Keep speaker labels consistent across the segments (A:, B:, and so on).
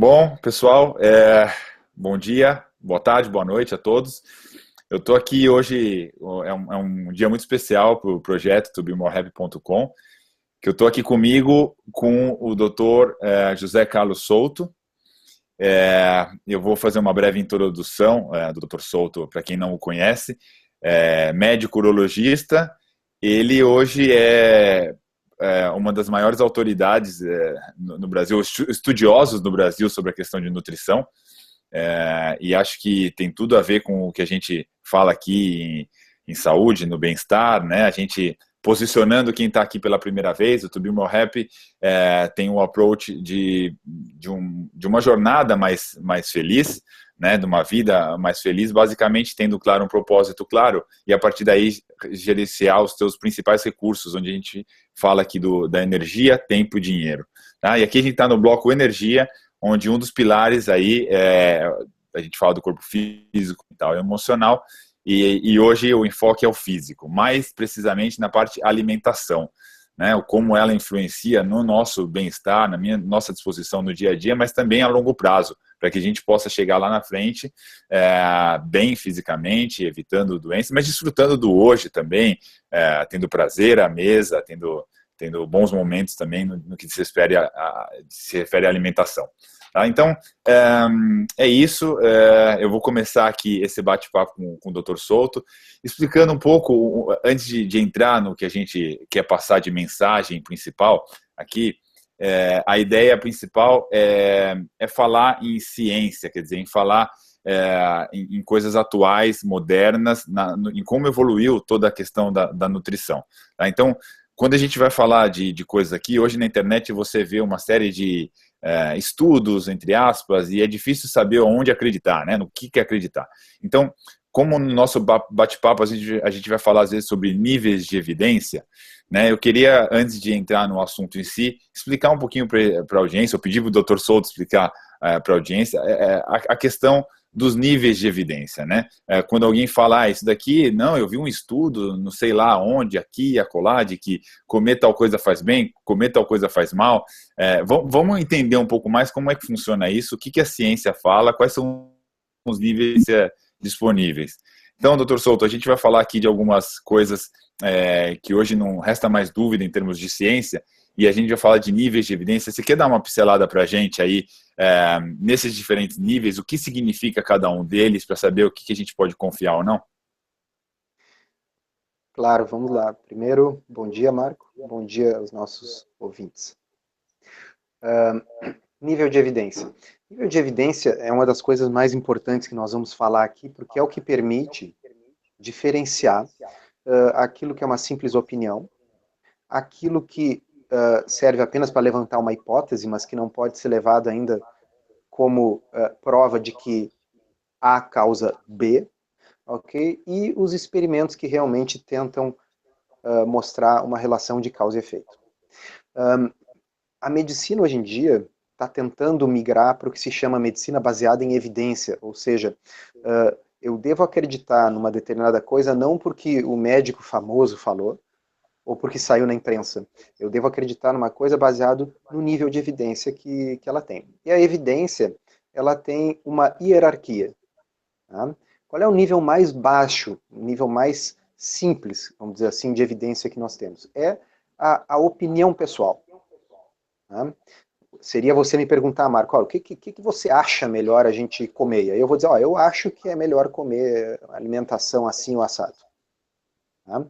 A: Bom, pessoal, bom dia, boa tarde, boa noite a todos. Eu estou aqui hoje, é um dia muito especial para o projeto tobemorehab.com, que eu estou aqui comigo com o Dr. José Carlos Souto. Eu vou fazer uma breve introdução do Dr. Souto, para quem não o conhece. Médico urologista, ele hoje é uma das maiores autoridades no Brasil, estudiosos no Brasil sobre a questão de nutrição, e acho que tem tudo a ver com o que a gente fala aqui em saúde, no bem-estar, né? A gente posicionando quem está aqui pela primeira vez, o To Be More Happy tem um approach de uma jornada mais feliz, né, de uma vida mais feliz, basicamente tendo claro um propósito claro, e a partir daí gerenciar os seus principais recursos, onde a gente fala aqui da energia, tempo e dinheiro. Tá? E aqui a gente está no bloco energia, onde um dos pilares aí a gente fala do corpo físico, mental e emocional, e hoje o enfoque é o físico, mais precisamente na parte alimentação, né, como ela influencia no nosso bem-estar, nossa disposição no dia a dia, mas também a longo prazo, para que a gente possa chegar lá na frente bem fisicamente, evitando doenças, mas desfrutando do hoje também, tendo prazer à mesa, tendo bons momentos também no que se refere à alimentação. Tá? Então, é isso. Eu vou começar aqui esse bate-papo com o Dr. Souto, explicando um pouco, antes de entrar no que a gente quer passar de mensagem principal aqui, a ideia principal é falar em ciência, quer dizer, em falar em coisas atuais, modernas, em como evoluiu toda a questão da nutrição. Tá? Então, quando a gente vai falar de coisas aqui, hoje na internet você vê uma série de estudos, entre aspas, e é difícil saber onde acreditar, né? No que acreditar. Então, como no nosso bate-papo a gente vai falar às vezes sobre níveis de evidência, né? Eu queria, antes de entrar no assunto em si, explicar um pouquinho para a audiência, eu pedi para o Dr. Souto explicar para a audiência a questão dos níveis de evidência, né? Quando alguém fala, isso daqui, não, eu vi um estudo, não sei lá onde, aqui, acolá, de que comer tal coisa faz bem, comer tal coisa faz mal. Vamos entender um pouco mais como é que funciona isso, o que a ciência fala, quais são os níveis disponíveis. Então, doutor Souto, a gente vai falar aqui de algumas coisas que hoje não resta mais dúvida em termos de ciência, e a gente vai falar de níveis de evidência. Você quer dar uma pincelada para a gente aí, nesses diferentes níveis, o que significa cada um deles, para saber o que a gente pode confiar ou não?
B: Claro, vamos lá. Primeiro, bom dia, Marco. Bom dia aos nossos ouvintes. Nível de evidência. Nível de evidência é uma das coisas mais importantes que nós vamos falar aqui, porque é o que permite diferenciar aquilo que é uma simples opinião, aquilo que serve apenas para levantar uma hipótese, mas que não pode ser levado ainda como prova de que A causa B, ok? E os experimentos que realmente tentam mostrar uma relação de causa e efeito. A medicina hoje em dia está tentando migrar para o que se chama medicina baseada em evidência, ou seja, eu devo acreditar numa determinada coisa não porque o médico famoso falou, ou porque saiu na imprensa. Eu devo acreditar numa coisa baseado no nível de evidência que ela tem. E a evidência, ela tem uma hierarquia. Tá? Qual é o nível mais baixo, o nível mais simples, vamos dizer assim, de evidência que nós temos? É a opinião pessoal. Tá? Seria você me perguntar, Marco, o que você acha melhor a gente comer? E aí eu vou dizer, eu acho que é melhor comer alimentação assim ou assado. Tá?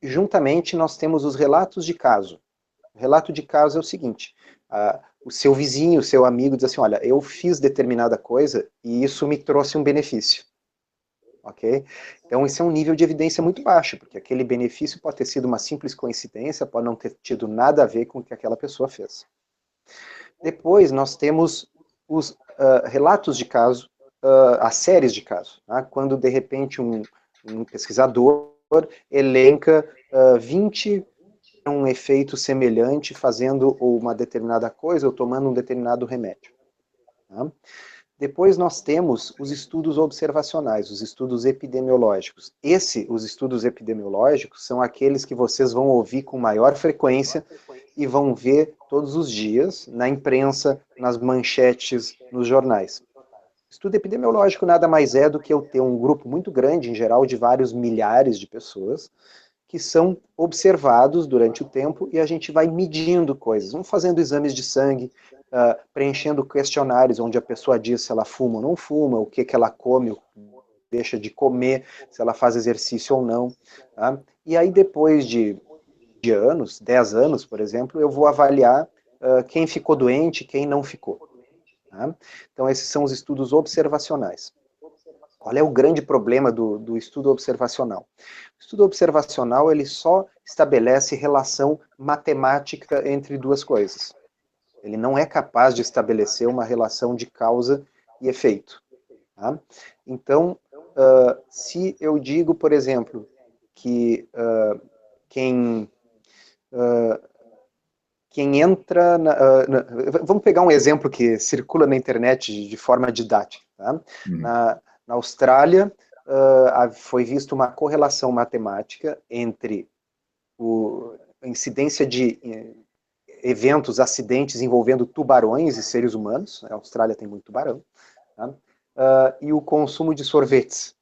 B: Juntamente nós temos os relatos de caso. O relato de caso é o seguinte, o seu vizinho, o seu amigo diz assim, olha, eu fiz determinada coisa e isso me trouxe um benefício. Ok? Então esse é um nível de evidência muito baixo, porque aquele benefício pode ter sido uma simples coincidência, pode não ter tido nada a ver com o que aquela pessoa fez. Depois nós temos os relatos de caso, as séries de caso, tá? Quando de repente um pesquisador elenca 20 um efeito semelhante fazendo uma determinada coisa ou tomando um determinado remédio. Tá? Depois nós temos os estudos observacionais, os estudos epidemiológicos. Os estudos epidemiológicos são aqueles que vocês vão ouvir com maior frequência e vão ver todos os dias na imprensa, nas manchetes, nos jornais. Estudo epidemiológico nada mais é do que eu ter um grupo muito grande, em geral de vários milhares de pessoas, que são observados durante o tempo e a gente vai medindo coisas. Vamos fazendo exames de sangue, preenchendo questionários onde a pessoa diz se ela fuma ou não fuma, o que ela come ou deixa de comer, se ela faz exercício ou não. Tá? E aí depois de anos, 10 anos, por exemplo, eu vou avaliar quem ficou doente, quem não ficou. Tá? Então esses são os estudos observacionais. Qual é o grande problema do estudo observacional? O estudo observacional ele só estabelece relação matemática entre duas coisas. Ele não é capaz de estabelecer uma relação de causa e efeito. Tá? Então, se eu digo, por exemplo, que quem entra... vamos pegar um exemplo que circula na internet de forma didática. Tá? Na Austrália, foi vista uma correlação matemática entre a incidência de eventos, acidentes envolvendo tubarões e seres humanos, a Austrália tem muito tubarão, tá? E o consumo de sorvetes.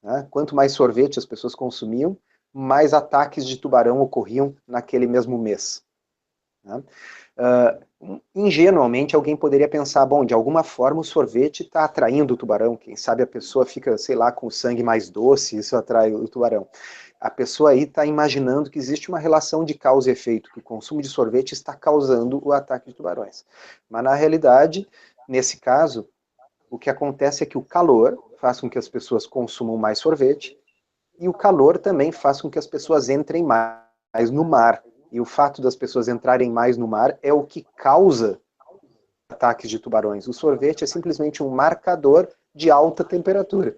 B: Né? Quanto mais sorvete as pessoas consumiam, mais ataques de tubarão ocorriam naquele mesmo mês. Tá? Ingenuamente alguém poderia pensar, bom, de alguma forma o sorvete está atraindo o tubarão, quem sabe a pessoa fica, sei lá, com o sangue mais doce, isso atrai o tubarão. A pessoa aí está imaginando que existe uma relação de causa e efeito, que o consumo de sorvete está causando o ataque de tubarões. Mas na realidade, nesse caso, o que acontece é que o calor faz com que as pessoas consumam mais sorvete, e o calor também faz com que as pessoas entrem mais no mar. E o fato das pessoas entrarem mais no mar é o que causa ataques de tubarões. O sorvete é simplesmente um marcador de alta temperatura.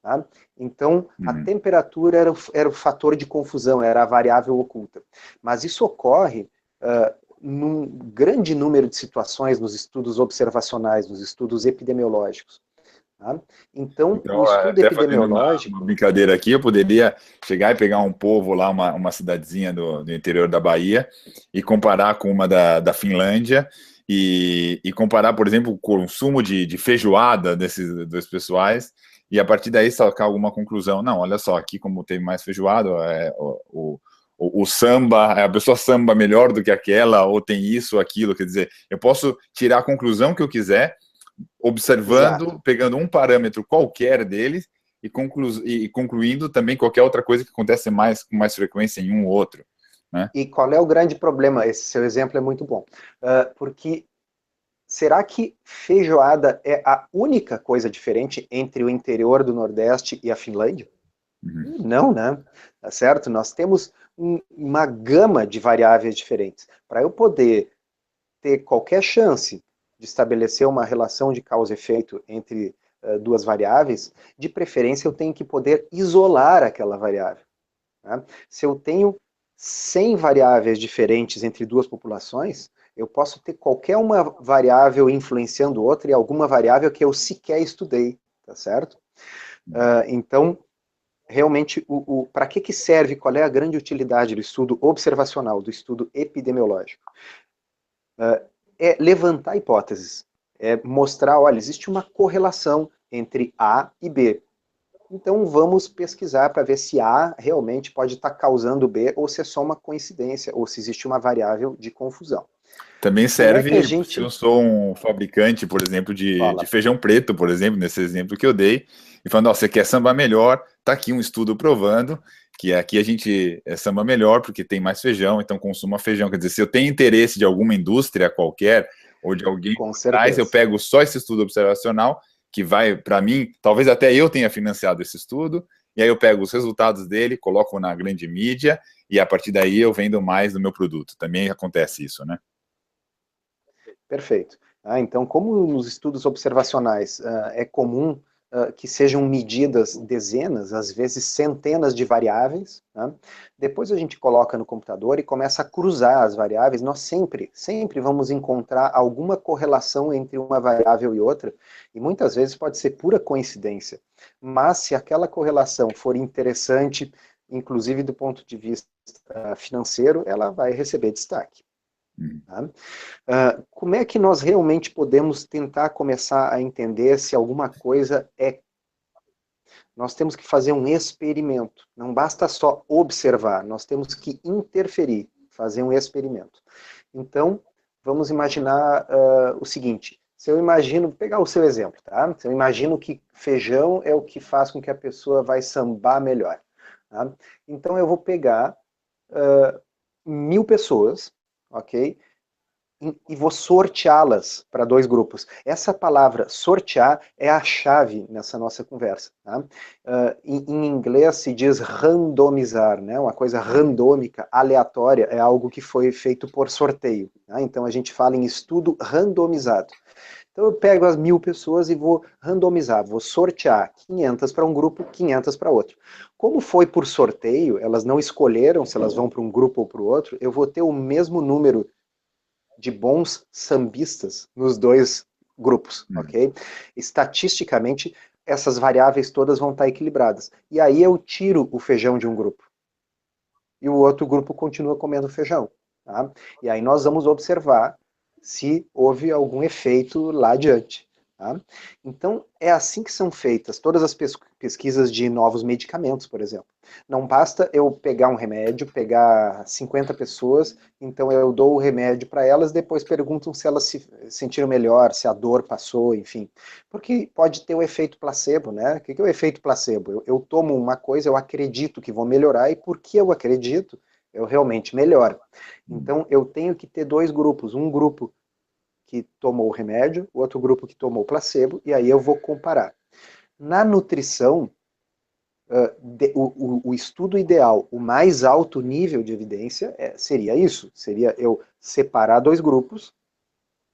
B: Tá? Então, a temperatura era o fator de confusão, era a variável oculta. Mas isso ocorre num grande número de situações nos estudos observacionais, nos estudos epidemiológicos. Tá? Então, o estudo
A: até fazendo
B: epidemiológico...
A: uma brincadeira aqui, eu poderia chegar e pegar um povo lá, uma cidadezinha do interior da Bahia, e comparar com uma da Finlândia, e comparar, por exemplo, o consumo de feijoada desses dois pessoais, e a partir daí sacar alguma conclusão. Não, olha só, aqui como teve mais feijoada, o samba, a pessoa samba melhor do que aquela, ou tem isso ou aquilo, quer dizer, eu posso tirar a conclusão que eu quiser, observando, exato, pegando um parâmetro qualquer deles e concluindo também qualquer outra coisa que acontece com mais frequência em um ou outro. Né?
B: E qual é o grande problema? Esse seu exemplo é muito bom. Porque será que feijoada é a única coisa diferente entre o interior do Nordeste e a Finlândia? Não, né? Tá certo? Nós temos uma gama de variáveis diferentes. Para eu poder ter qualquer chance de estabelecer uma relação de causa e efeito entre duas variáveis, de preferência eu tenho que poder isolar aquela variável. Né? Se eu tenho 100 variáveis diferentes entre duas populações, eu posso ter qualquer uma variável influenciando outra e alguma variável que eu sequer estudei, tá certo? Então, realmente, para que serve, qual é a grande utilidade do estudo observacional, do estudo epidemiológico? É levantar hipóteses, é mostrar, olha, existe uma correlação entre A e B. Então vamos pesquisar para ver se A realmente pode estar causando B, ou se é só uma coincidência, ou se existe uma variável de confusão.
A: Também serve se eu sou um fabricante, por exemplo, de feijão preto, por exemplo, nesse exemplo que eu dei, e falando, você quer samba melhor, tá aqui um estudo provando que aqui a gente samba melhor porque tem mais feijão, então consuma feijão. Quer dizer, se eu tenho interesse de alguma indústria qualquer, ou de alguém por trás, eu pego só esse estudo observacional, que vai, para mim, talvez até eu tenha financiado esse estudo, e aí eu pego os resultados dele, coloco na grande mídia, e a partir daí eu vendo mais do meu produto. Também acontece isso, né?
B: Perfeito. Então, como nos estudos observacionais é comum que sejam medidas dezenas, às vezes centenas de variáveis, né? Depois a gente coloca no computador e começa a cruzar as variáveis. Nós sempre vamos encontrar alguma correlação entre uma variável e outra, e muitas vezes pode ser pura coincidência. Mas se aquela correlação for interessante, inclusive do ponto de vista financeiro, ela vai receber destaque. Tá? Como é que nós realmente podemos tentar começar a entender se alguma coisa é... Nós temos que fazer um experimento. Não basta só observar, nós temos que interferir, fazer um experimento. Então, vamos imaginar o seguinte. Se eu imagino, vou pegar o seu exemplo, tá? Se eu imagino que feijão é o que faz com que a pessoa vai sambar melhor. Tá? Então, eu vou pegar 1000 pessoas, ok? E vou sorteá-las para 2 grupos. Essa palavra sortear é a chave nessa nossa conversa. Tá? Em inglês se diz randomizar, né? Uma coisa randômica, aleatória, é algo que foi feito por sorteio. Tá? Então a gente fala em estudo randomizado. Então eu pego as 1000 pessoas e vou randomizar, vou sortear 500 para um grupo, 500 para outro. Como foi por sorteio, elas não escolheram se elas vão para um grupo ou para o outro, eu vou ter o mesmo número de bons sambistas nos 2 grupos, ok? Estatisticamente, essas variáveis todas vão estar equilibradas. E aí eu tiro o feijão de um grupo. E o outro grupo continua comendo feijão. Tá? E aí nós vamos observar se houve algum efeito lá adiante. Tá? Então, é assim que são feitas todas as pesquisas de novos medicamentos, por exemplo. Não basta eu pegar um remédio, pegar 50 pessoas, então eu dou o remédio para elas, depois perguntam se elas se sentiram melhor, se a dor passou, enfim. Porque pode ter o efeito placebo, né? O que é o efeito placebo? Eu tomo uma coisa, eu acredito que vou melhorar, e porque eu acredito, eu realmente melhoro. Então, eu tenho que ter 2 grupos. Um grupo que tomou o remédio, o outro grupo que tomou o placebo, e aí eu vou comparar. Na nutrição, o estudo ideal, o mais alto nível de evidência seria isso, seria eu separar 2 grupos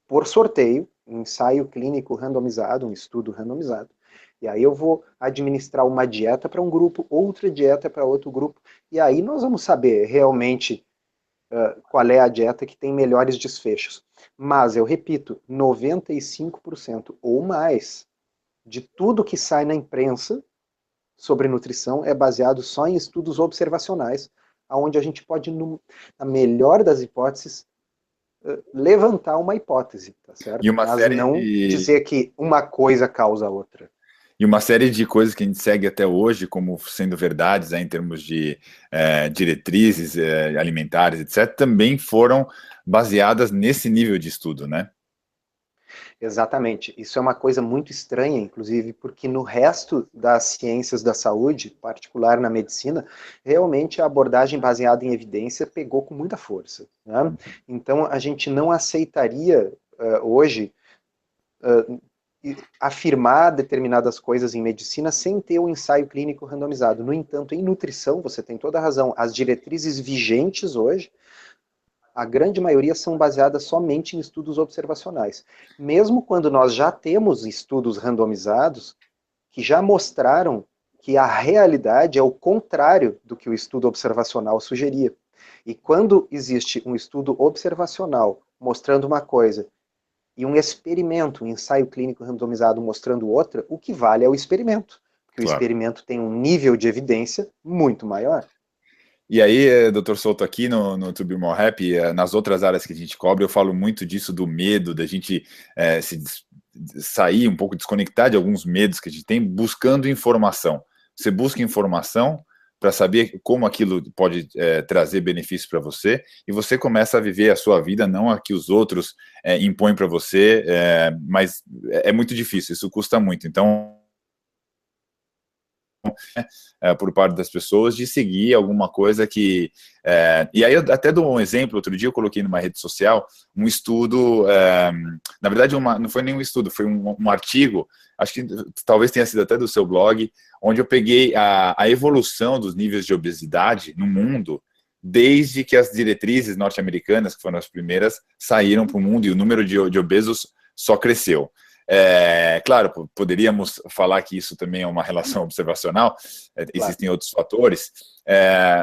B: por sorteio, um ensaio clínico randomizado, um estudo randomizado, e aí eu vou administrar uma dieta para um grupo, outra dieta para outro grupo, e aí nós vamos saber realmente qual é a dieta que tem melhores desfechos. Mas, eu repito, 95% ou mais de tudo que sai na imprensa sobre nutrição é baseado só em estudos observacionais, onde a gente pode, na melhor das hipóteses, levantar uma hipótese, tá certo?
A: E uma
B: Mas
A: série
B: não dizer que uma coisa causa a outra.
A: E uma série de coisas que a gente segue até hoje como sendo verdades, em termos de diretrizes alimentares, etc., também foram baseadas nesse nível de estudo, né?
B: Exatamente. Isso é uma coisa muito estranha, inclusive, porque no resto das ciências da saúde, particular na medicina, realmente a abordagem baseada em evidência pegou com muita força. Né? Então, a gente não aceitaria hoje afirmar determinadas coisas em medicina sem ter o ensaio clínico randomizado. No entanto, em nutrição, você tem toda a razão, as diretrizes vigentes hoje, a grande maioria são baseadas somente em estudos observacionais. Mesmo quando nós já temos estudos randomizados que já mostraram que a realidade é o contrário do que o estudo observacional sugeria. E quando existe um estudo observacional mostrando uma coisa e um experimento, um ensaio clínico randomizado mostrando outra, o que vale é o experimento. Porque o experimento tem um nível de evidência muito maior.
A: E aí, Dr. Souto, aqui no To Be More Happy, nas outras áreas que a gente cobre, eu falo muito disso do medo, da gente sair um pouco, desconectar de alguns medos que a gente tem, buscando informação. Você busca informação para saber como aquilo pode trazer benefício para você, e você começa a viver a sua vida, não a que os outros impõem para você, mas é muito difícil, isso custa muito. Então, por parte das pessoas, de seguir alguma coisa que... e aí eu até dou um exemplo, outro dia eu coloquei numa rede social um estudo, na verdade não foi nenhum estudo, foi um artigo, acho que talvez tenha sido até do seu blog, onde eu peguei a evolução dos níveis de obesidade no mundo, desde que as diretrizes norte-americanas, que foram as primeiras, saíram para o mundo, e o número de obesos só cresceu. Claro, poderíamos falar que isso também é uma relação observacional, existem outros fatores,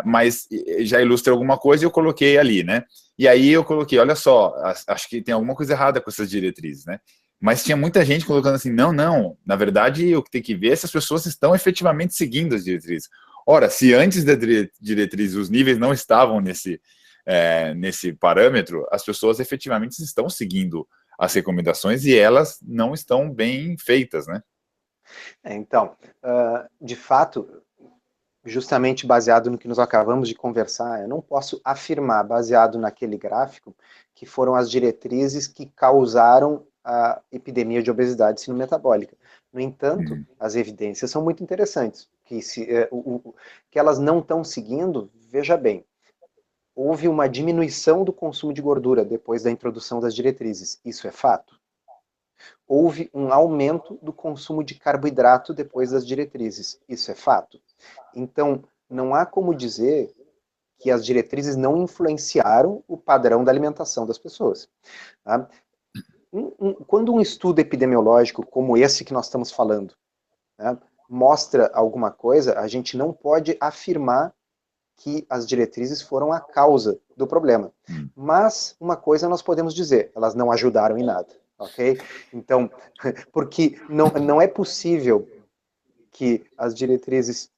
A: mas já ilustra alguma coisa e eu coloquei ali, né? E aí eu coloquei, olha só, acho que tem alguma coisa errada com essas diretrizes, né? Mas tinha muita gente colocando assim, não, na verdade o que tem que ver é se as pessoas estão efetivamente seguindo as diretrizes. Ora, se antes da diretriz os níveis não estavam nesse parâmetro, as pessoas efetivamente estão seguindo as recomendações e elas não estão bem feitas, né?
B: Então, de fato, justamente baseado no que nós acabamos de conversar, eu não posso afirmar, baseado naquele gráfico, que foram as diretrizes que causaram a epidemia de obesidade sinometabólica. No entanto, as evidências são muito interessantes, que elas não estão seguindo, veja bem, houve uma diminuição do consumo de gordura depois da introdução das diretrizes, isso é fato. Houve um aumento do consumo de carboidrato depois das diretrizes, isso é fato. Então, não há como dizer que as diretrizes não influenciaram o padrão da alimentação das pessoas. Tá? Quando um estudo epidemiológico como esse que nós estamos falando, né, mostra alguma coisa, a gente não pode afirmar que as diretrizes foram a causa do problema. Mas uma coisa nós podemos dizer, elas não ajudaram em nada, ok? Então, porque não é possível que as diretrizes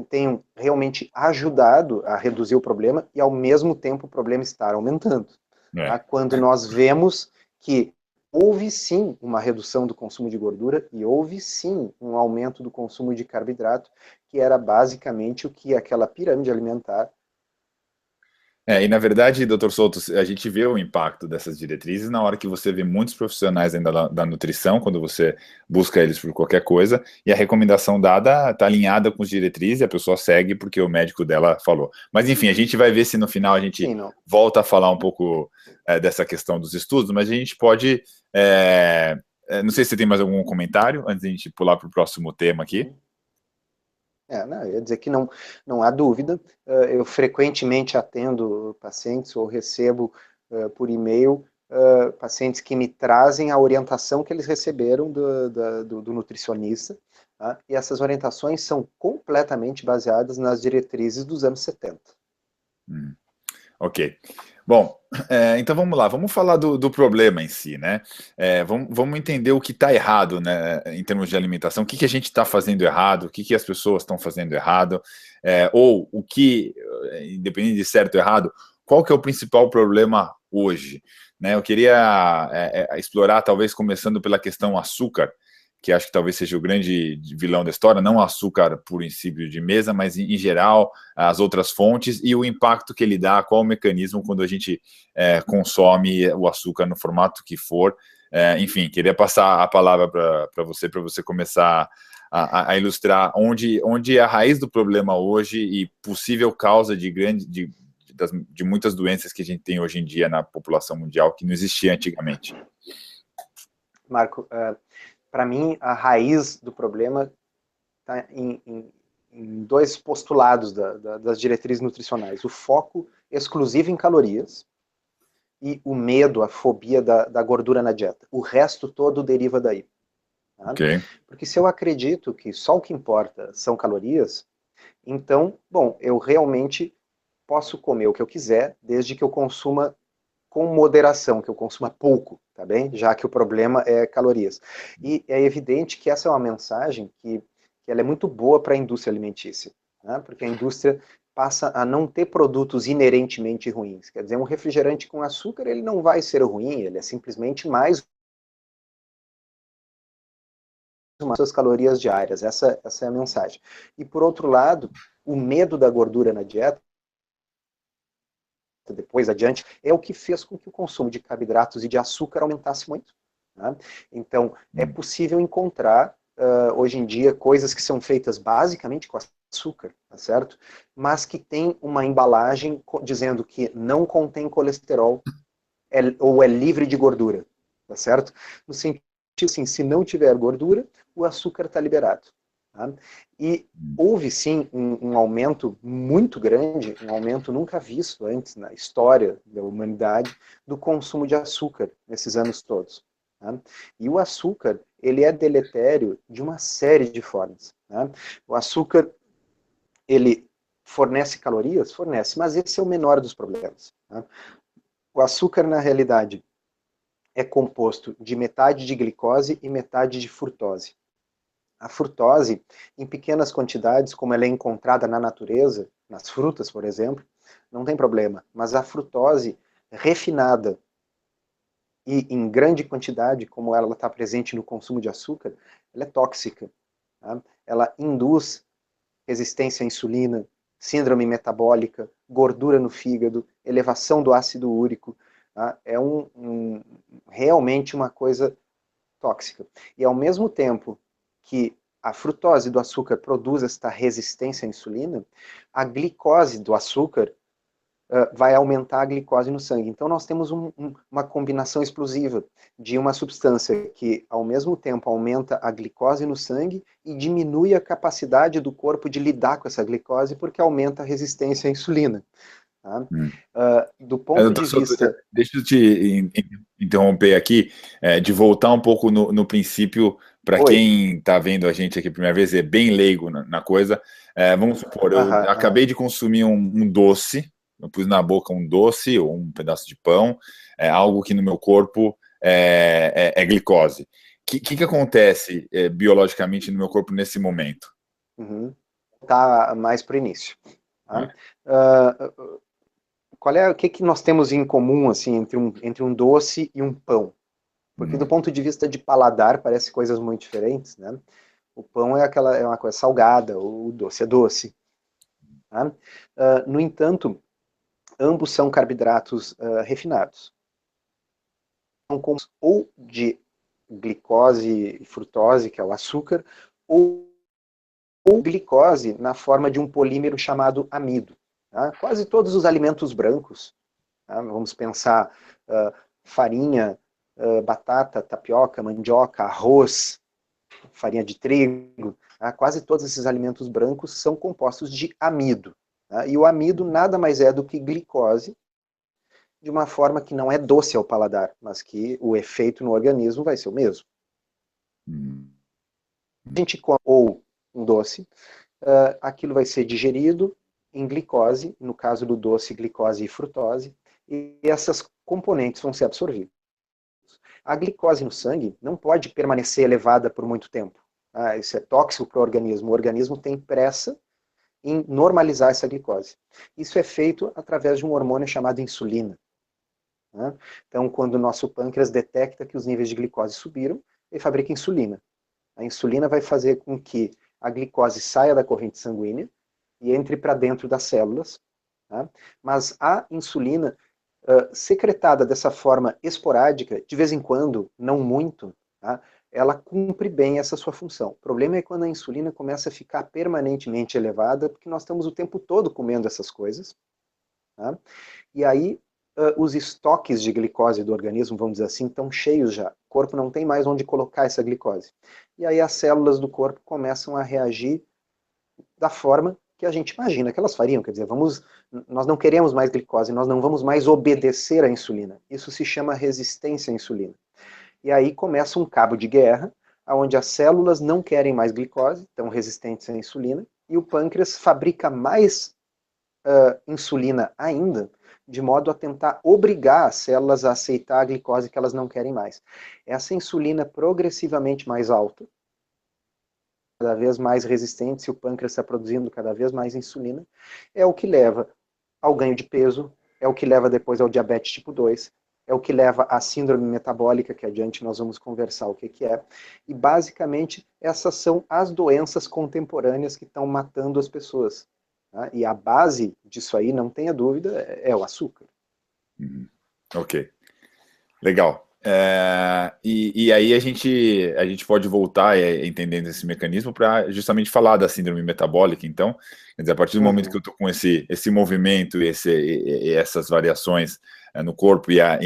B: tenham realmente ajudado a reduzir o problema e, ao mesmo tempo, o problema estar aumentando. Tá? Quando nós vemos que houve sim uma redução do consumo de gordura e houve sim um aumento do consumo de carboidrato, que era basicamente o que aquela pirâmide alimentar.
A: E na verdade, doutor Souto, a gente vê o impacto dessas diretrizes na hora que você vê muitos profissionais ainda da nutrição, quando você busca eles por qualquer coisa, e a recomendação dada está alinhada com as diretrizes e a pessoa segue porque o médico dela falou. Mas enfim, a gente vai ver se no final a gente volta a falar um pouco dessa questão dos estudos, mas a gente pode... não sei se você tem mais algum comentário antes de a gente pular para o próximo tema aqui.
B: Não, eu ia dizer que não há dúvida. Eu frequentemente atendo pacientes ou recebo por e-mail pacientes que me trazem a orientação que eles receberam do nutricionista, tá? E essas orientações são completamente baseadas nas diretrizes dos anos 70.
A: Ok. Bom, então vamos lá, vamos falar do problema em si, né? Vamos entender o que está errado, né, em termos de alimentação, o que a gente está fazendo errado, o que as pessoas estão fazendo errado, ou o que, independente de certo ou errado, qual que é o principal problema hoje, né? Eu queria explorar, talvez começando pela questão açúcar, que acho que talvez seja o grande vilão da história, não o açúcar puro em si de mesa, mas em geral as outras fontes e o impacto que ele dá, qual o mecanismo quando a gente consome o açúcar no formato que for. Enfim, queria passar a palavra para você começar a ilustrar onde é a raiz do problema hoje e possível causa de muitas doenças que a gente tem hoje em dia na população mundial que não existia antigamente.
B: Marco, para mim, a raiz do problema está em dois postulados das diretrizes nutricionais. O foco exclusivo em calorias e o medo, a fobia da gordura na dieta. O resto todo deriva daí. Tá?
A: Okay.
B: Porque se eu acredito que só o que importa são calorias, então, bom, eu realmente posso comer o que eu quiser, desde que eu consuma com moderação, que eu consuma pouco, tá bem? Já que o problema é calorias. E é evidente que essa é uma mensagem que ela é muito boa para a indústria alimentícia, né? Porque a indústria passa a não ter produtos inerentemente ruins. Quer dizer, um refrigerante com açúcar, ele não vai ser ruim, ele é simplesmente mais umas suas calorias diárias. Essa é a mensagem. E por outro lado, o medo da gordura na dieta, depois adiante, é o que fez com que o consumo de carboidratos e de açúcar aumentasse muito. Né? Então, é possível encontrar, hoje em dia, coisas que são feitas basicamente com açúcar, tá certo? Mas que tem uma embalagem dizendo que não contém colesterol ou é livre de gordura, tá certo? No sentido assim, se não tiver gordura, o açúcar está liberado. Tá? E houve sim um aumento muito grande, um aumento nunca visto antes na história da humanidade, do consumo de açúcar nesses anos todos. Tá? E o açúcar, ele é deletério de uma série de formas, né? O açúcar, ele fornece calorias? Fornece, mas esse é o menor dos problemas, né? O açúcar, na realidade, é composto de metade de glicose e metade de frutose. A frutose, em pequenas quantidades, como ela é encontrada na natureza, nas frutas, por exemplo, não tem problema. Mas a frutose refinada e em grande quantidade, como ela está presente no consumo de açúcar, ela é tóxica. Tá? Ela induz resistência à insulina, síndrome metabólica, gordura no fígado, elevação do ácido úrico. Tá? É realmente uma coisa tóxica. E ao mesmo tempo que a frutose do açúcar produz esta resistência à insulina, a glicose do açúcar vai aumentar a glicose no sangue. Então nós temos uma combinação explosiva de uma substância que ao mesmo tempo aumenta a glicose no sangue e diminui a capacidade do corpo de lidar com essa glicose porque aumenta a resistência à insulina. Tá? Do ponto de vista...
A: Deixa eu te interromper aqui, de voltar um pouco no princípio, para quem está vendo a gente aqui a primeira vez, é bem leigo na coisa. Vamos supor, eu acabei de consumir um doce, eu pus na boca um doce ou um pedaço de pão, algo que no meu corpo é glicose. O que acontece biologicamente no meu corpo nesse momento?
B: Tá mais para o início. Tá? O que nós temos em comum assim entre um doce e um pão? Porque do ponto de vista de paladar parece coisas muito diferentes, né? O pão é uma coisa salgada, o doce é doce. Tá? No entanto, ambos são carboidratos refinados. São ou de glicose e frutose, que é o açúcar, ou glicose na forma de um polímero chamado amido. Tá? Quase todos os alimentos brancos, tá? Vamos pensar farinha, batata, tapioca, mandioca, arroz, farinha de trigo, tá? Quase todos esses alimentos brancos são compostos de amido. Tá? E o amido nada mais é do que glicose, de uma forma que não é doce ao paladar, mas que o efeito no organismo vai ser o mesmo. A gente come ou um doce, aquilo vai ser digerido em glicose, no caso do doce, glicose e frutose, e essas componentes vão ser absorvidas. A glicose no sangue não pode permanecer elevada por muito tempo. Isso é tóxico para o organismo. O organismo tem pressa em normalizar essa glicose. Isso é feito através de um hormônio chamado insulina. Então, quando o nosso pâncreas detecta que os níveis de glicose subiram, ele fabrica insulina. A insulina vai fazer com que a glicose saia da corrente sanguínea e entre para dentro das células. Tá? Mas a insulina, secretada dessa forma esporádica, de vez em quando, não muito, tá? Ela cumpre bem essa sua função. O problema é quando a insulina começa a ficar permanentemente elevada, porque nós estamos o tempo todo comendo essas coisas. Tá? E aí, os estoques de glicose do organismo, vamos dizer assim, estão cheios já. O corpo não tem mais onde colocar essa glicose. E aí as células do corpo começam a reagir da forma que a gente imagina que elas fariam. Quer dizer, nós não queremos mais glicose, nós não vamos mais obedecer à insulina. Isso se chama resistência à insulina. E aí começa um cabo de guerra, onde as células não querem mais glicose, estão resistentes à insulina, e o pâncreas fabrica mais insulina ainda, de modo a tentar obrigar as células a aceitar a glicose que elas não querem mais. Essa insulina progressivamente mais alta, cada vez mais resistente, se o pâncreas está produzindo cada vez mais insulina, é o que leva ao ganho de peso, é o que leva depois ao diabetes tipo 2, é o que leva à síndrome metabólica, que adiante nós vamos conversar o que é. E basicamente essas são as doenças contemporâneas que estão matando as pessoas. Tá? E a base disso aí, não tenha dúvida, é o açúcar.
A: Ok, legal. E aí a gente pode voltar entendendo esse mecanismo para justamente falar da síndrome metabólica. Então, quer dizer, a partir do momento que eu estou com esse movimento e essas variações no corpo, e a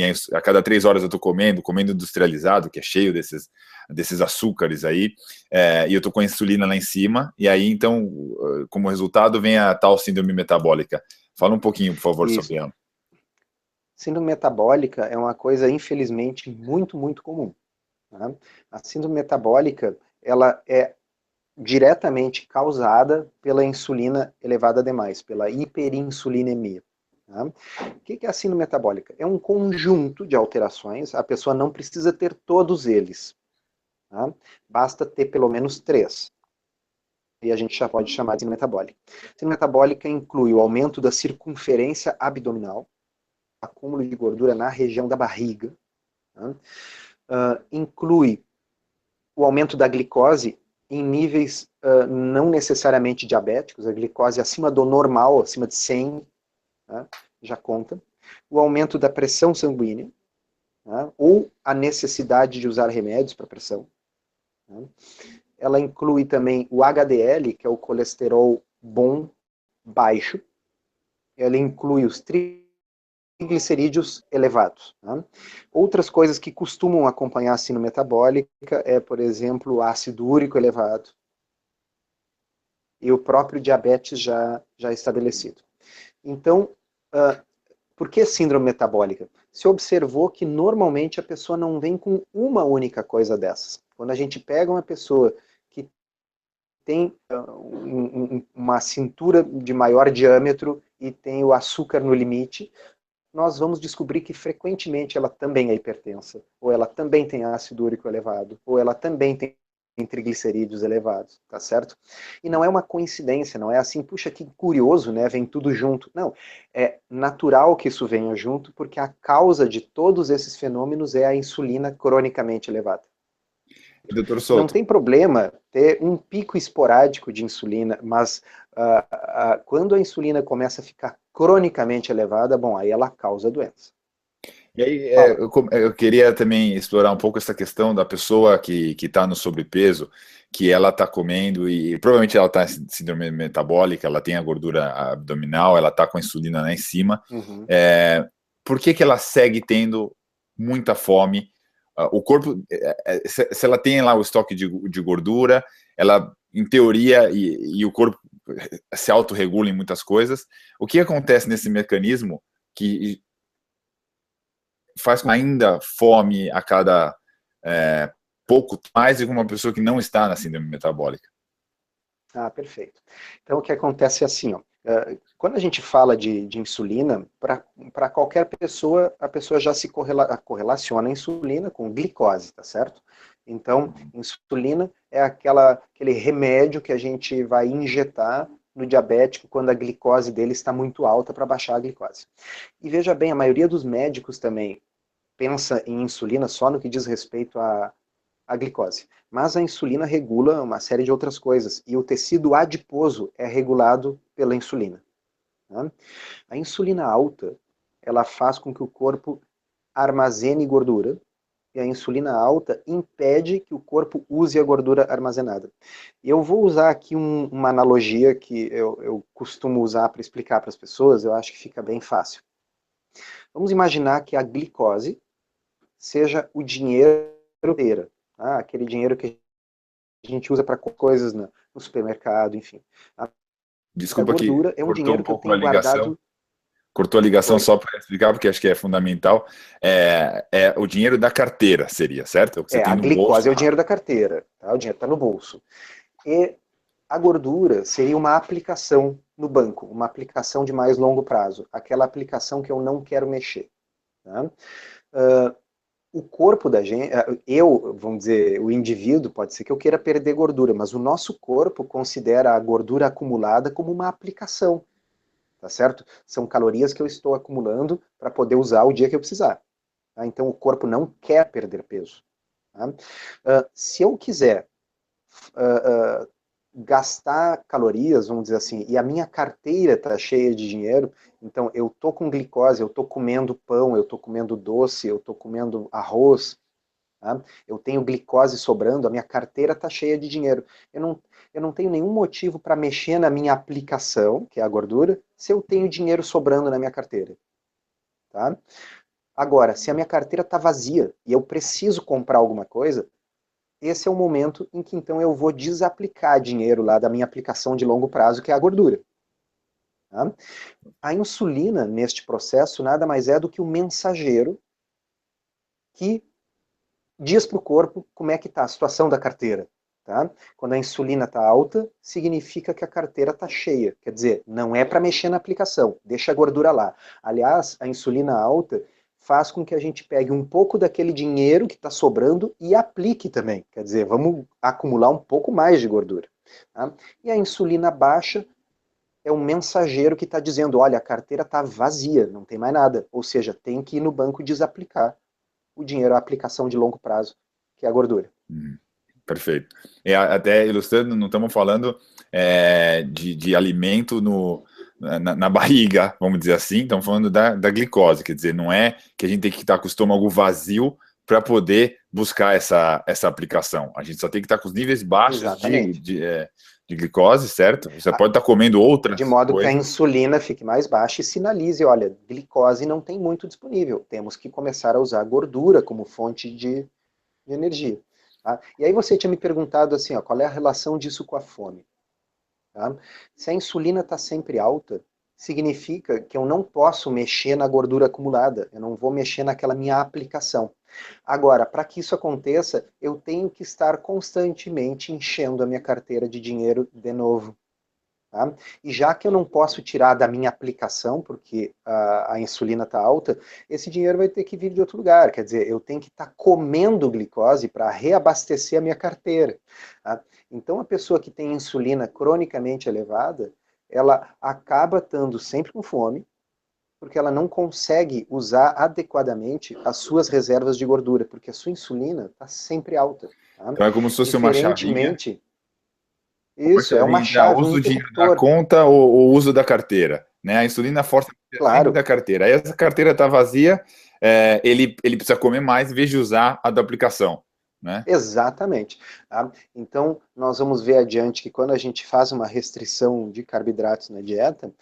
A: cada 3 horas eu estou comendo industrializado, que é cheio desses açúcares aí, e eu estou com a insulina lá em cima, e aí então, como resultado, vem a tal síndrome metabólica. Fala um pouquinho, por favor, sobre ela.
B: Síndrome metabólica é uma coisa, infelizmente, muito, muito comum. Tá? A síndrome metabólica, ela é diretamente causada pela insulina elevada demais, pela hiperinsulinemia. Tá? O que é a síndrome metabólica? É um conjunto de alterações, a pessoa não precisa ter todos eles. Tá? Basta ter pelo menos 3. E a gente já pode chamar de síndrome metabólica. A síndrome metabólica inclui o aumento da circunferência abdominal, acúmulo de gordura na região da barriga, tá? Inclui o aumento da glicose em níveis não necessariamente diabéticos, a glicose acima do normal, acima de 100, tá? Já conta. O aumento da pressão sanguínea, tá? Ou a necessidade de usar remédios para pressão. Tá? Ela inclui também o HDL, que é o colesterol bom baixo. Ela inclui os triglicerídeos elevados. Tá? Outras coisas que costumam acompanhar a síndrome metabólica é, por exemplo, o ácido úrico elevado e o próprio diabetes já estabelecido. Então, por que síndrome metabólica? Se observou que normalmente a pessoa não vem com uma única coisa dessas. Quando a gente pega uma pessoa que tem uma cintura de maior diâmetro e tem o açúcar no limite, nós vamos descobrir que frequentemente ela também é hipertensa, ou ela também tem ácido úrico elevado, ou ela também tem triglicerídeos elevados, tá certo? E não é uma coincidência, não é assim, puxa, que curioso, né? Vem tudo junto. Não, é natural que isso venha junto, porque a causa de todos esses fenômenos é a insulina cronicamente elevada.
A: Doutor
B: Não
A: Souto,
B: tem problema ter um pico esporádico de insulina, mas quando a insulina começa a ficar cronicamente elevada, bom, aí ela causa doença.
A: e aí
B: Fala.
A: eu queria também explorar um pouco essa questão da pessoa que está no sobrepeso, que ela está comendo e provavelmente ela está em síndrome metabólica, ela tem a gordura abdominal, ela está com a insulina lá em cima.
B: Uhum.
A: É, por que que ela segue tendo muita fome? O corpo, se ela tem lá o estoque de gordura, ela, em teoria, e o corpo se autorregula em muitas coisas. O que acontece nesse mecanismo que faz com ainda fome a cada pouco mais do que uma pessoa que não está na síndrome metabólica?
B: Ah, perfeito. Então, o que acontece é assim, ó, quando a gente fala de insulina, para qualquer pessoa, a pessoa já se correlaciona a insulina com glicose, tá certo? Então, insulina é aquele remédio que a gente vai injetar no diabético quando a glicose dele está muito alta para baixar a glicose. E veja bem, a maioria dos médicos também pensa em insulina só no que diz respeito à glicose. Mas a insulina regula uma série de outras coisas, e o tecido adiposo é regulado pela insulina. Tá? A insulina alta, ela faz com que o corpo armazene gordura, e a insulina alta impede que o corpo use a gordura armazenada. E eu vou usar aqui uma analogia que eu costumo usar para explicar para as pessoas, eu acho que fica bem fácil. Vamos imaginar que a glicose seja o dinheiro inteiro, tá? Aquele dinheiro que a gente usa para coisas no supermercado, enfim. A
A: Desculpa que
B: gordura é um
A: cortou um
B: dinheiro que eu
A: pouco a
B: tenho
A: ligação.
B: guardado.
A: Cortou a ligação
B: Oi.
A: só para explicar, porque acho que é fundamental. É o dinheiro da carteira, seria, certo? É o que você tem
B: A
A: no bolso
B: glicose é o
A: lá.
B: dinheiro da carteira, tá? O dinheiro está no bolso. E a gordura seria uma aplicação no banco, uma aplicação de mais longo prazo, aquela aplicação que eu não quero mexer. Tá? O corpo da gente, vamos dizer, o indivíduo, pode ser que eu queira perder gordura, mas o nosso corpo considera a gordura acumulada como uma aplicação, tá certo? São calorias que eu estou acumulando para poder usar o dia que eu precisar. Tá? Então o corpo não quer perder peso. Tá? Se eu quiser gastar calorias, vamos dizer assim, e a minha carteira está cheia de dinheiro, então eu tô com glicose, eu tô comendo pão, eu tô comendo doce, eu tô comendo arroz, tá? Eu tenho glicose sobrando, a minha carteira está cheia de dinheiro. Eu não tenho nenhum motivo para mexer na minha aplicação, que é a gordura, se eu tenho dinheiro sobrando na minha carteira. Tá? Agora, se a minha carteira está vazia e eu preciso comprar alguma coisa, esse é o momento em que então eu vou desaplicar dinheiro lá da minha aplicação de longo prazo, que é a gordura. Tá? A insulina, neste processo, nada mais é do que o mensageiro que diz para o corpo como é que está a situação da carteira. Tá? Quando a insulina está alta, significa que a carteira está cheia. Quer dizer, não é para mexer na aplicação, deixa a gordura lá. Aliás, a insulina alta faz com que a gente pegue um pouco daquele dinheiro que está sobrando e aplique também. Quer dizer, vamos acumular um pouco mais de gordura. Tá? E a insulina baixa é um mensageiro que está dizendo, olha, a carteira está vazia, não tem mais nada. Ou seja, tem que ir no banco desaplicar o dinheiro, a aplicação de longo prazo, que é a gordura.
A: Perfeito. E até ilustrando, não estamos falando de alimento na barriga, vamos dizer assim, estamos falando da glicose, quer dizer, não é que a gente tem que estar com o estômago vazio para poder buscar essa aplicação. A gente só tem que estar com os níveis baixos de glicose, certo? Você pode estar comendo outras
B: de modo
A: coisas.
B: que a insulina fique mais baixa e sinalize, olha, glicose não tem muito disponível, temos que começar a usar gordura como fonte de energia. Tá? E aí você tinha me perguntado assim, ó, qual é a relação disso com a fome? Tá? Se a insulina está sempre alta, significa que eu não posso mexer na gordura acumulada, eu não vou mexer naquela minha aplicação. Agora, para que isso aconteça, eu tenho que estar constantemente enchendo a minha carteira de dinheiro de novo. Tá? E já que eu não posso tirar da minha aplicação, porque a insulina está alta, esse dinheiro vai ter que vir de outro lugar. Quer dizer, eu tenho que estar comendo glicose para reabastecer a minha carteira. Tá? Então, a pessoa que tem insulina cronicamente elevada, ela acaba estando sempre com fome, porque ela não consegue usar adequadamente as suas reservas de gordura, porque a sua insulina está sempre alta. Tá?
A: Então é como se fosse uma chavinha.
B: Diferentemente, isso é uma
A: Entre
B: chave, um
A: uso o dinheiro da
B: interruptor.
A: conta ou uso da carteira, né? A insulina força sempre
B: Claro,
A: da carteira. Aí essa carteira está vazia, ele precisa comer mais em vez de usar a da aplicação, né?
B: exatamente. Tá? Então, nós vamos ver adiante que quando a gente faz uma restrição de carboidratos na dieta,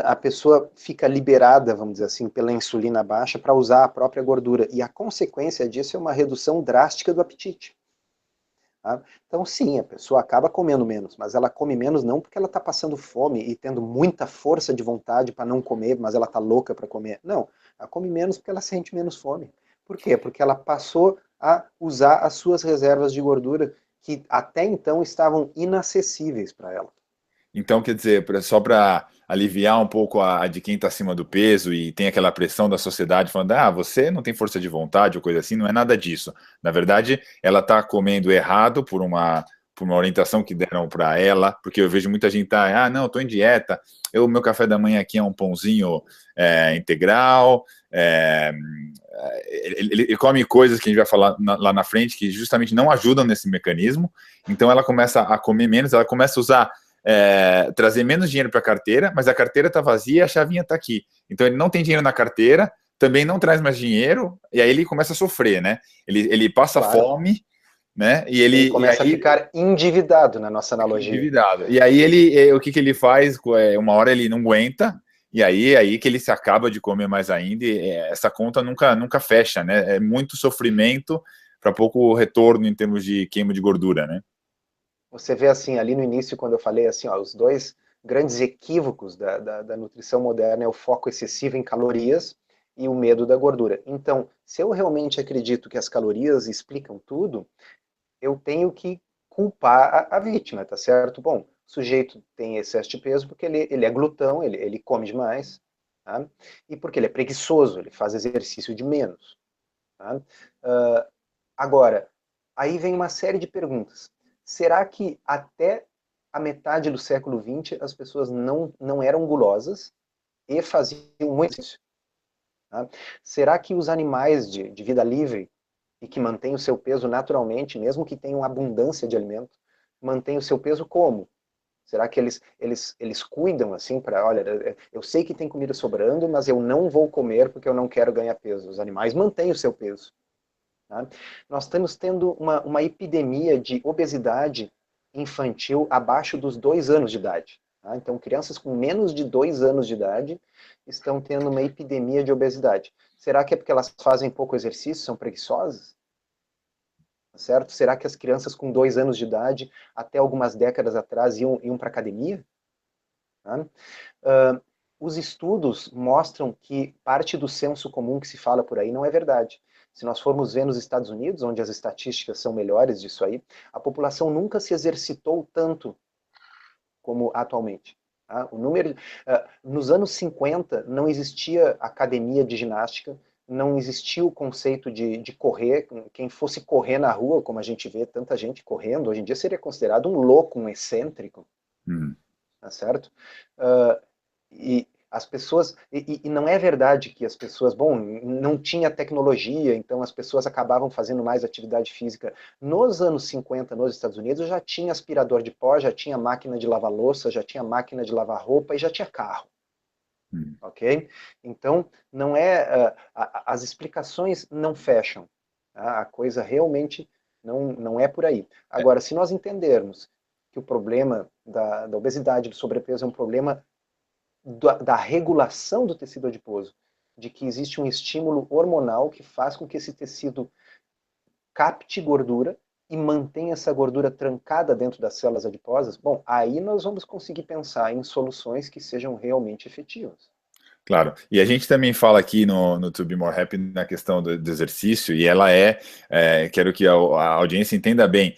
B: a pessoa fica liberada, vamos dizer assim, pela insulina baixa para usar a própria gordura. E a consequência disso é uma redução drástica do apetite. Tá? Então, sim, a pessoa acaba comendo menos, mas ela come menos não porque ela está passando fome e tendo muita força de vontade para não comer, mas ela está louca para comer. Não, ela come menos porque ela sente menos fome. Por quê? Porque ela passou a usar as suas reservas de gordura que até então estavam inacessíveis para ela.
A: Então, quer dizer, só para aliviar um pouco a de quem está acima do peso e tem aquela pressão da sociedade falando, você não tem força de vontade ou coisa assim, não é nada disso. Na verdade, ela está comendo errado por uma orientação que deram para ela, porque eu vejo muita gente não, estou em dieta, meu café da manhã aqui é um pãozinho integral, ele come coisas que a gente vai falar lá na frente que justamente não ajudam nesse mecanismo, então ela começa a comer menos, ela começa a usar trazer menos dinheiro para a carteira, mas a carteira está vazia e a chavinha está aqui. Então ele não tem dinheiro na carteira, também não traz mais dinheiro, e aí ele começa a sofrer, né? Ele passa
B: Claro.
A: fome, né?
B: Ele
A: E
B: começa a
A: aí
B: ficar endividado na nossa analogia.
A: endividado. E aí o que ele faz? Uma hora ele não aguenta, e aí que ele se acaba de comer mais ainda, e essa conta nunca fecha, né? É muito sofrimento para pouco retorno em termos de queima de gordura, né?
B: Você vê assim, ali no início, quando eu falei assim, ó, os dois grandes equívocos da nutrição moderna é o foco excessivo em calorias e o medo da gordura. Então, se eu realmente acredito que as calorias explicam tudo, eu tenho que culpar a vítima, tá certo? Bom, o sujeito tem excesso de peso porque ele é glutão, ele come demais, tá? E porque ele é preguiçoso, ele faz exercício de menos. Tá? Agora, aí vem uma série de perguntas. Será que até a metade do século XX as pessoas não eram gulosas e faziam muito exercício? Tá? Será que os animais de vida livre e que mantêm o seu peso naturalmente, mesmo que tenham abundância de alimento, mantêm o seu peso como? Será que eles cuidam assim para, olha, eu sei que tem comida sobrando, mas eu não vou comer porque eu não quero ganhar peso. Os animais mantêm o seu peso. Tá? Nós estamos tendo uma epidemia de obesidade infantil abaixo dos 2 anos de idade. Tá? Então, crianças com menos de 2 anos de idade estão tendo uma epidemia de obesidade. Será que é porque elas fazem pouco exercício, são preguiçosas? Certo? Será que as crianças com 2 anos de idade, até algumas décadas atrás, iam para academia? Tá? Os estudos mostram que parte do senso comum que se fala por aí não é verdade. Se nós formos ver nos Estados Unidos, onde as estatísticas são melhores disso aí, a população nunca se exercitou tanto como atualmente. Tá? Nos anos 50 não existia academia de ginástica, não existia o conceito de correr. Quem fosse correr na rua, como a gente vê tanta gente correndo, hoje em dia seria considerado um louco, um excêntrico. Tá certo? E as pessoas, e não é verdade que as pessoas, bom, não tinha tecnologia, então as pessoas acabavam fazendo mais atividade física. Nos anos 50, nos Estados Unidos, já tinha aspirador de pó, já tinha máquina de lavar louça, já tinha máquina de lavar roupa e já tinha carro. Ok? Então, não é, as explicações não fecham. Tá? A coisa realmente não é por aí. Agora, se nós entendermos que o problema da obesidade, do sobrepeso é um problema da regulação do tecido adiposo, de que existe um estímulo hormonal que faz com que esse tecido capte gordura e mantenha essa gordura trancada dentro das células adiposas, bom, aí nós vamos conseguir pensar em soluções que sejam realmente efetivas.
A: Claro, e a gente também fala aqui no To Be More Happy na questão do exercício, e ela quero que a audiência entenda bem,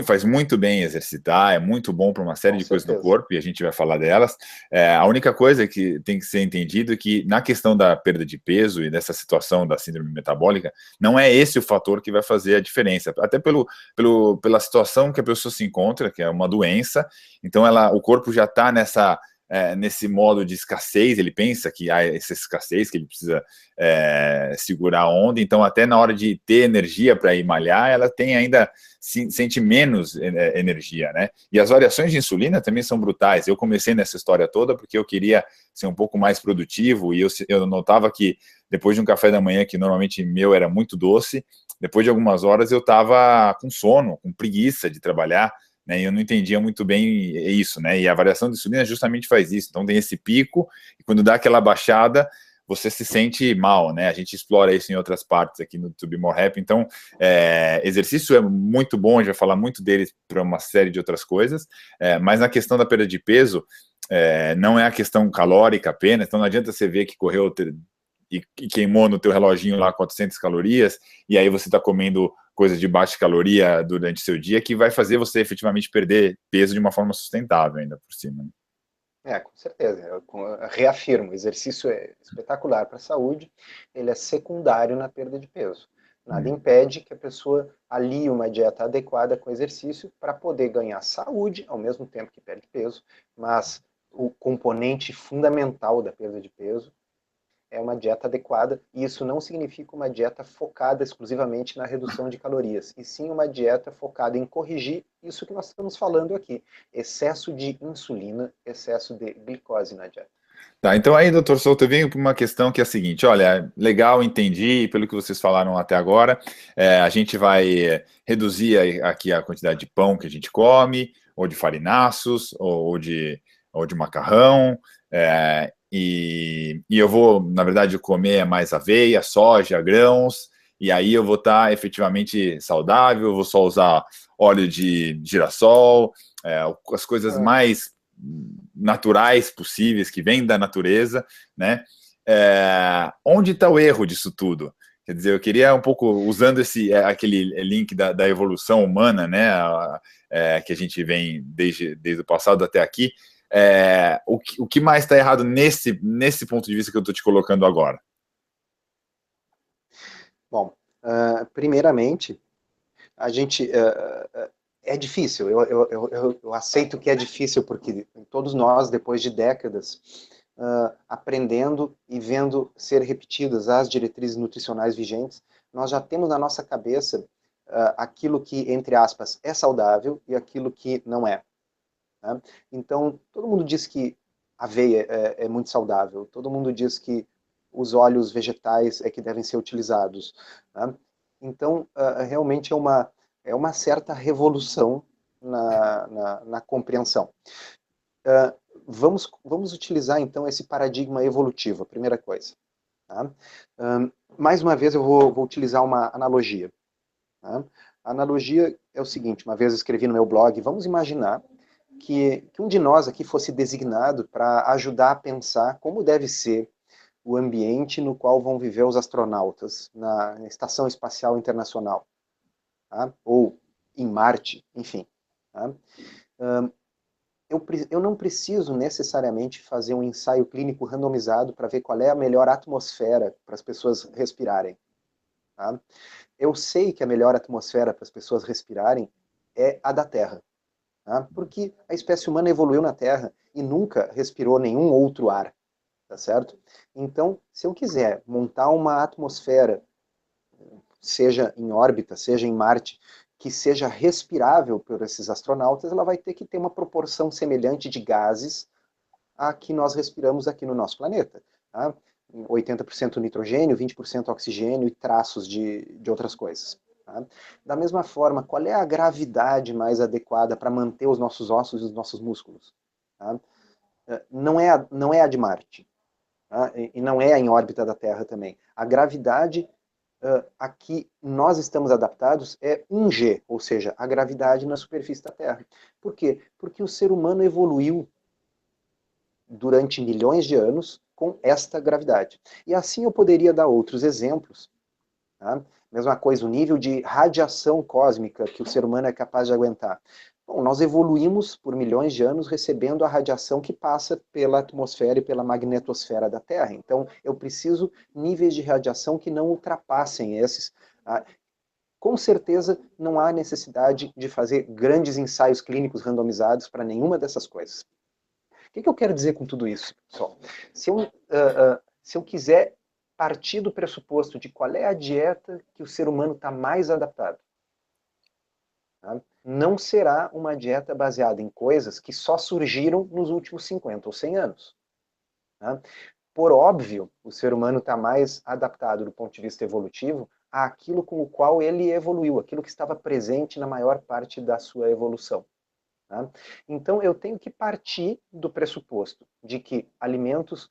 A: faz muito bem exercitar, é muito bom para uma série de coisas no corpo, e a gente vai falar delas. A única coisa que tem que ser entendido é que na questão da perda de peso e dessa situação da síndrome metabólica, não é esse o fator que vai fazer a diferença, até pela situação que a pessoa se encontra, que é uma doença, então o corpo já está nesse modo de escassez, ele pensa que há essa escassez, que ele precisa segurar a onda, então até na hora de ter energia para ir malhar, ela sente menos energia, né? E as variações de insulina também são brutais. Eu comecei nessa história toda porque eu queria ser um pouco mais produtivo, e eu notava que depois de um café da manhã, que normalmente meu era muito doce, depois de algumas horas eu estava com sono, com preguiça de trabalhar, né, e eu não entendia muito bem isso, né? E a variação de insulina justamente faz isso. Então tem esse pico, e quando dá aquela baixada, você se sente mal, né? A gente explora isso em outras partes aqui no To Be More Happy. Então, exercício é muito bom, a gente vai falar muito dele para uma série de outras coisas, mas na questão da perda de peso, não é a questão calórica apenas, então não adianta você ver que correu e queimou no teu reloginho lá 400 calorias, e aí você está comendo coisa de baixa caloria durante o seu dia, que vai fazer você efetivamente perder peso de uma forma sustentável ainda por cima.
B: Com certeza. Eu reafirmo, o exercício é espetacular para a saúde, ele é secundário na perda de peso. Nada impede que a pessoa alie uma dieta adequada com exercício para poder ganhar saúde ao mesmo tempo que perde peso, mas o componente fundamental da perda de peso é uma dieta adequada, e isso não significa uma dieta focada exclusivamente na redução de calorias, e sim uma dieta focada em corrigir isso que nós estamos falando aqui, excesso de insulina, excesso de glicose na dieta.
A: Tá, então aí, doutor Souto, eu venho para uma questão que é a seguinte, olha, legal, entendi, pelo que vocês falaram até agora, a gente vai reduzir aqui a quantidade de pão que a gente come, ou de farináceos, ou de macarrão, e eu vou, na verdade, comer mais aveia, soja, grãos, e aí eu vou estar efetivamente saudável, vou só usar óleo de girassol, as coisas mais naturais possíveis, que vêm da natureza, né? Onde está o erro disso tudo? Quer dizer, eu queria um pouco, usando aquele link da evolução humana, né, que a gente vem desde o passado até aqui, o que mais está errado nesse ponto de vista que eu estou te colocando agora?
B: Bom, primeiramente, a gente... é difícil, eu aceito que é difícil, porque todos nós, depois de décadas, aprendendo e vendo ser repetidas as diretrizes nutricionais vigentes, nós já temos na nossa cabeça aquilo que, entre aspas, é saudável e aquilo que não é. Né? Então, todo mundo diz que aveia é muito saudável, todo mundo diz que os óleos vegetais é que devem ser utilizados. Né? Então, realmente é uma certa revolução na compreensão. Vamos utilizar, então, esse paradigma evolutivo, a primeira coisa. Tá? Mais uma vez, eu vou utilizar uma analogia. Tá? A analogia é o seguinte, uma vez eu escrevi no meu blog, vamos imaginar que um de nós aqui fosse designado para ajudar a pensar como deve ser o ambiente no qual vão viver os astronautas na Estação Espacial Internacional, tá? Ou em Marte, enfim. Tá? Eu não preciso necessariamente fazer um ensaio clínico randomizado para ver qual é a melhor atmosfera para as pessoas respirarem. Tá? Eu sei que a melhor atmosfera para as pessoas respirarem é a da Terra. Tá? Porque a espécie humana evoluiu na Terra e nunca respirou nenhum outro ar. Tá certo? Então, se eu quiser montar uma atmosfera, seja em órbita, seja em Marte, que seja respirável por esses astronautas, ela vai ter que ter uma proporção semelhante de gases a que nós respiramos aqui no nosso planeta. Tá? 80% nitrogênio, 20% oxigênio e traços de outras coisas. Tá? Da mesma forma, qual é a gravidade mais adequada para manter os nossos ossos e os nossos músculos? Tá? Não é a de Marte. Tá? E não é em órbita da Terra também. A gravidade a que nós estamos adaptados é 1G, ou seja, a gravidade na superfície da Terra. Por quê? Porque o ser humano evoluiu durante milhões de anos com esta gravidade. E assim eu poderia dar outros exemplos. Tá? Mesma coisa, o nível de radiação cósmica que o ser humano é capaz de aguentar. Bom, nós evoluímos por milhões de anos recebendo a radiação que passa pela atmosfera e pela magnetosfera da Terra. Então, eu preciso níveis de radiação que não ultrapassem esses. Tá? Com certeza, não há necessidade de fazer grandes ensaios clínicos randomizados para nenhuma dessas coisas. O que eu quero dizer com tudo isso, pessoal? Se eu quiser partir do pressuposto de qual é a dieta que o ser humano está mais adaptado, tá? Não será uma dieta baseada em coisas que só surgiram nos últimos 50 ou 100 anos. Tá? Por óbvio, o ser humano está mais adaptado do ponto de vista evolutivo àquilo com o qual ele evoluiu, aquilo que estava presente na maior parte da sua evolução. Tá? Então eu tenho que partir do pressuposto de que alimentos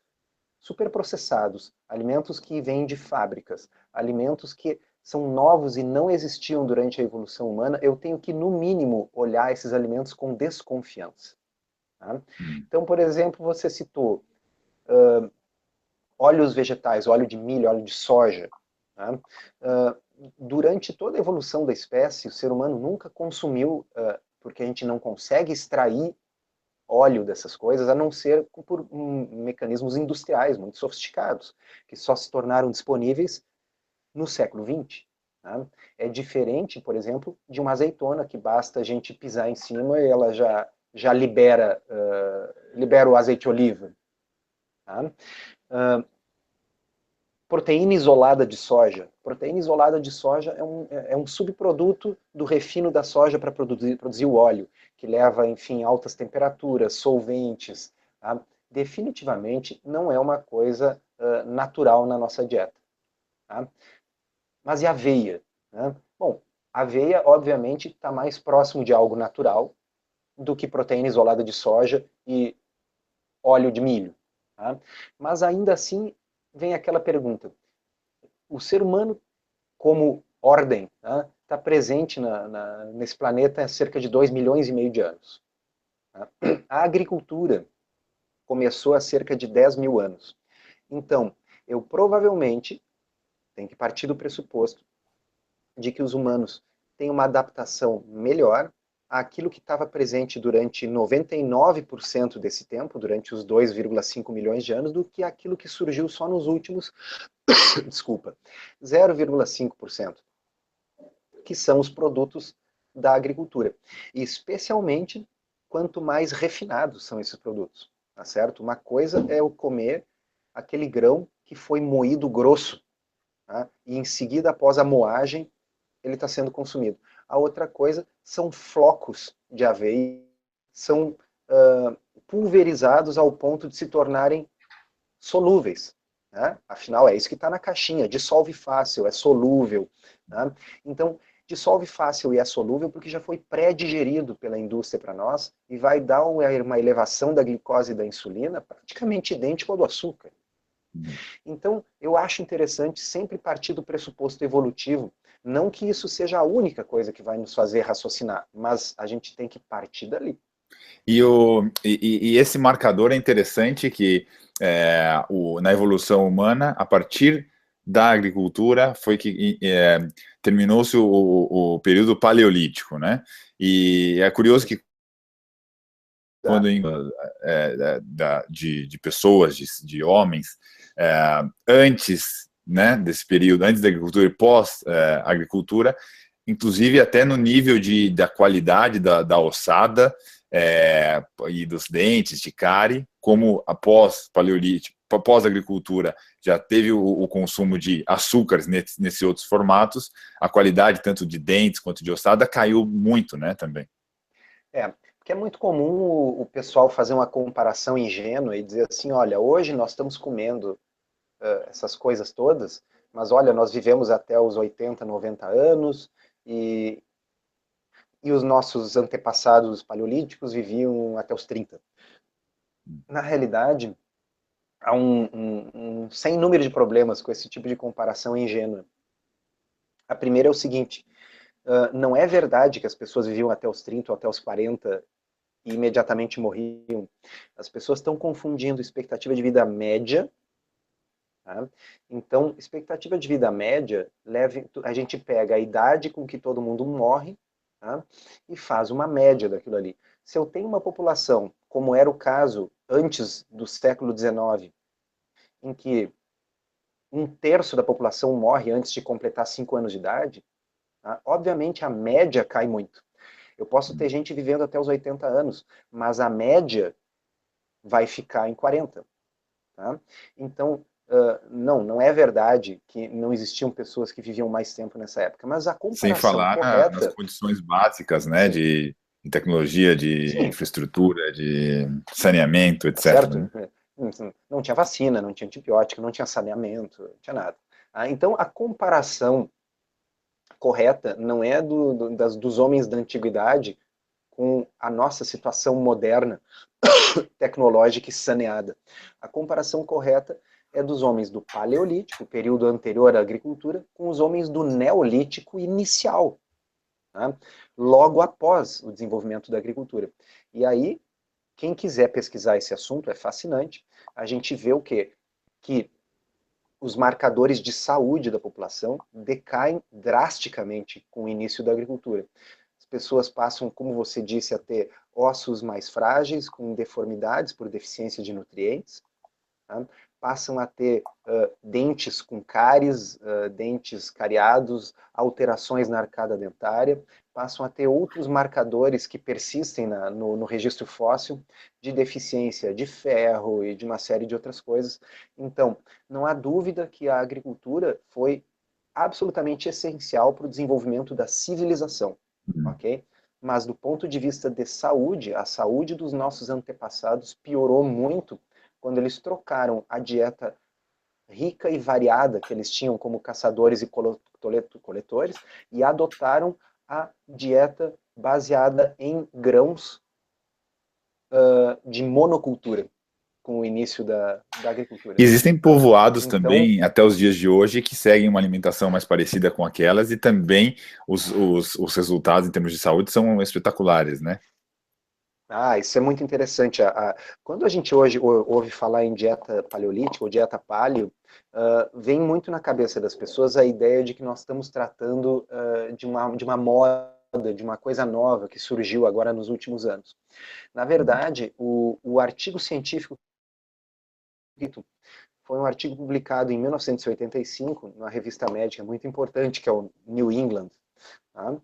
B: superprocessados, alimentos que vêm de fábricas, alimentos que são novos e não existiam durante a evolução humana, eu tenho que, no mínimo, olhar esses alimentos com desconfiança. Tá? Então, por exemplo, você citou óleos vegetais, óleo de milho, óleo de soja. Tá? Durante toda a evolução da espécie, o ser humano nunca consumiu, porque a gente não consegue extrair óleo dessas coisas, a não ser por mecanismos industriais muito sofisticados, que só se tornaram disponíveis no século XX. Tá? É diferente, por exemplo, de uma azeitona, que basta a gente pisar em cima e ela já libera o azeite de oliva. Tá? Proteína isolada de soja. Proteína isolada de soja é um subproduto do refino da soja para produzir o óleo, que leva, enfim, altas temperaturas, solventes. Tá? Definitivamente não é uma coisa natural na nossa dieta. Tá? Mas e aveia? Né? Bom, aveia, obviamente, está mais próximo de algo natural do que proteína isolada de soja e óleo de milho. Tá? Mas ainda assim, vem aquela pergunta. O ser humano, como ordem, está presente nesse planeta há cerca de 2,5 milhões de anos. Tá? A agricultura começou há cerca de 10 mil anos. Então, eu provavelmente tenho que partir do pressuposto de que os humanos têm uma adaptação melhor àquilo que estava presente durante 99% desse tempo, durante os 2,5 milhões de anos, do que aquilo que surgiu só nos últimos, desculpa, 0,5%, que são os produtos da agricultura. E especialmente quanto mais refinados são esses produtos, tá certo? Uma coisa é eu comer aquele grão que foi moído grosso, tá? E em seguida, após a moagem, ele está sendo consumido. A outra coisa são flocos de aveia, são pulverizados ao ponto de se tornarem solúveis. Né? Afinal, é isso que está na caixinha, dissolve fácil, é solúvel. Né? Então, dissolve fácil e é solúvel porque já foi pré-digerido pela indústria para nós e vai dar uma elevação da glicose e da insulina praticamente idêntica ao do açúcar. Então, eu acho interessante sempre partir do pressuposto evolutivo, não que isso seja a única coisa que vai nos fazer raciocinar, mas a gente tem que partir dali.
A: E esse marcador é interessante que na evolução humana, a partir da agricultura, foi que terminou-se o período paleolítico, né? E é curioso que quando de pessoas, de homens, antes, né, desse período, antes da agricultura e pós-agricultura, inclusive até no nível da qualidade da ossada e dos dentes de cárie, como após paleolítico, após agricultura, já teve o consumo de açúcares nesses outros formatos, a qualidade tanto de dentes quanto de ossada caiu muito, né, também.
B: Porque é muito comum o pessoal fazer uma comparação ingênua e dizer assim, olha, hoje nós estamos comendo essas coisas todas, mas olha, nós vivemos até os 80, 90 anos e os nossos antepassados paleolíticos viviam até os 30. Na realidade, há um sem número de problemas com esse tipo de comparação ingênua. A primeira é o seguinte, não é verdade que as pessoas viviam até os 30 ou até os 40 e imediatamente morriam. As pessoas estão confundindo expectativa de vida média. Tá? Então, expectativa de vida média, a gente pega a idade com que todo mundo morre, tá? E faz uma média daquilo ali. Se eu tenho uma população, como era o caso antes do século XIX, em que 1/3 da população morre antes de completar 5 anos de idade, tá? Obviamente a média cai muito. Eu posso ter gente vivendo até os 80 anos, mas a média vai ficar em 40. Tá? Então, não é verdade que não existiam pessoas que viviam mais tempo nessa época, mas a
A: Sem
B: comparação
A: falar nas
B: correta...
A: condições básicas, né,
B: Sim,
A: de tecnologia, de
B: sim,
A: infraestrutura, de saneamento,
B: tá
A: etc.
B: certo?
A: Né?
B: Não tinha vacina, não tinha antibiótico, não tinha saneamento, não tinha nada. Então, a comparação correta não é dos homens da antiguidade com a nossa situação moderna, tecnológica e saneada. A comparação correta é dos homens do Paleolítico, período anterior à agricultura, com os homens do Neolítico inicial, tá? Logo após o desenvolvimento da agricultura. E aí, quem quiser pesquisar esse assunto, é fascinante. A gente vê o quê? Que os marcadores de saúde da população decaem drasticamente com o início da agricultura. As pessoas passam, como você disse, a ter ossos mais frágeis, com deformidades por deficiência de nutrientes, tá? Passam a ter dentes com cáries, dentes cariados, alterações na arcada dentária, passam a ter outros marcadores que persistem no registro fóssil de deficiência de ferro e de uma série de outras coisas. Então, não há dúvida que a agricultura foi absolutamente essencial para o desenvolvimento da civilização, ok? Mas do ponto de vista de saúde, a saúde dos nossos antepassados piorou muito quando eles trocaram a dieta rica e variada que eles tinham como caçadores e coletores e adotaram a dieta baseada em grãos de monocultura com o início da agricultura.
A: Existem povoados
B: Então,
A: também, até os dias de hoje, que seguem uma alimentação mais parecida com aquelas e também os resultados em termos de saúde são espetaculares, né?
B: isso é muito interessante. Quando a gente hoje ouve falar em dieta paleolítica ou dieta paleo, vem muito na cabeça das pessoas a ideia de que nós estamos tratando de uma moda, de uma coisa nova que surgiu agora nos últimos anos. Na verdade, o artigo científico foi um artigo publicado em 1985, numa revista médica muito importante, que é o New England. Tá?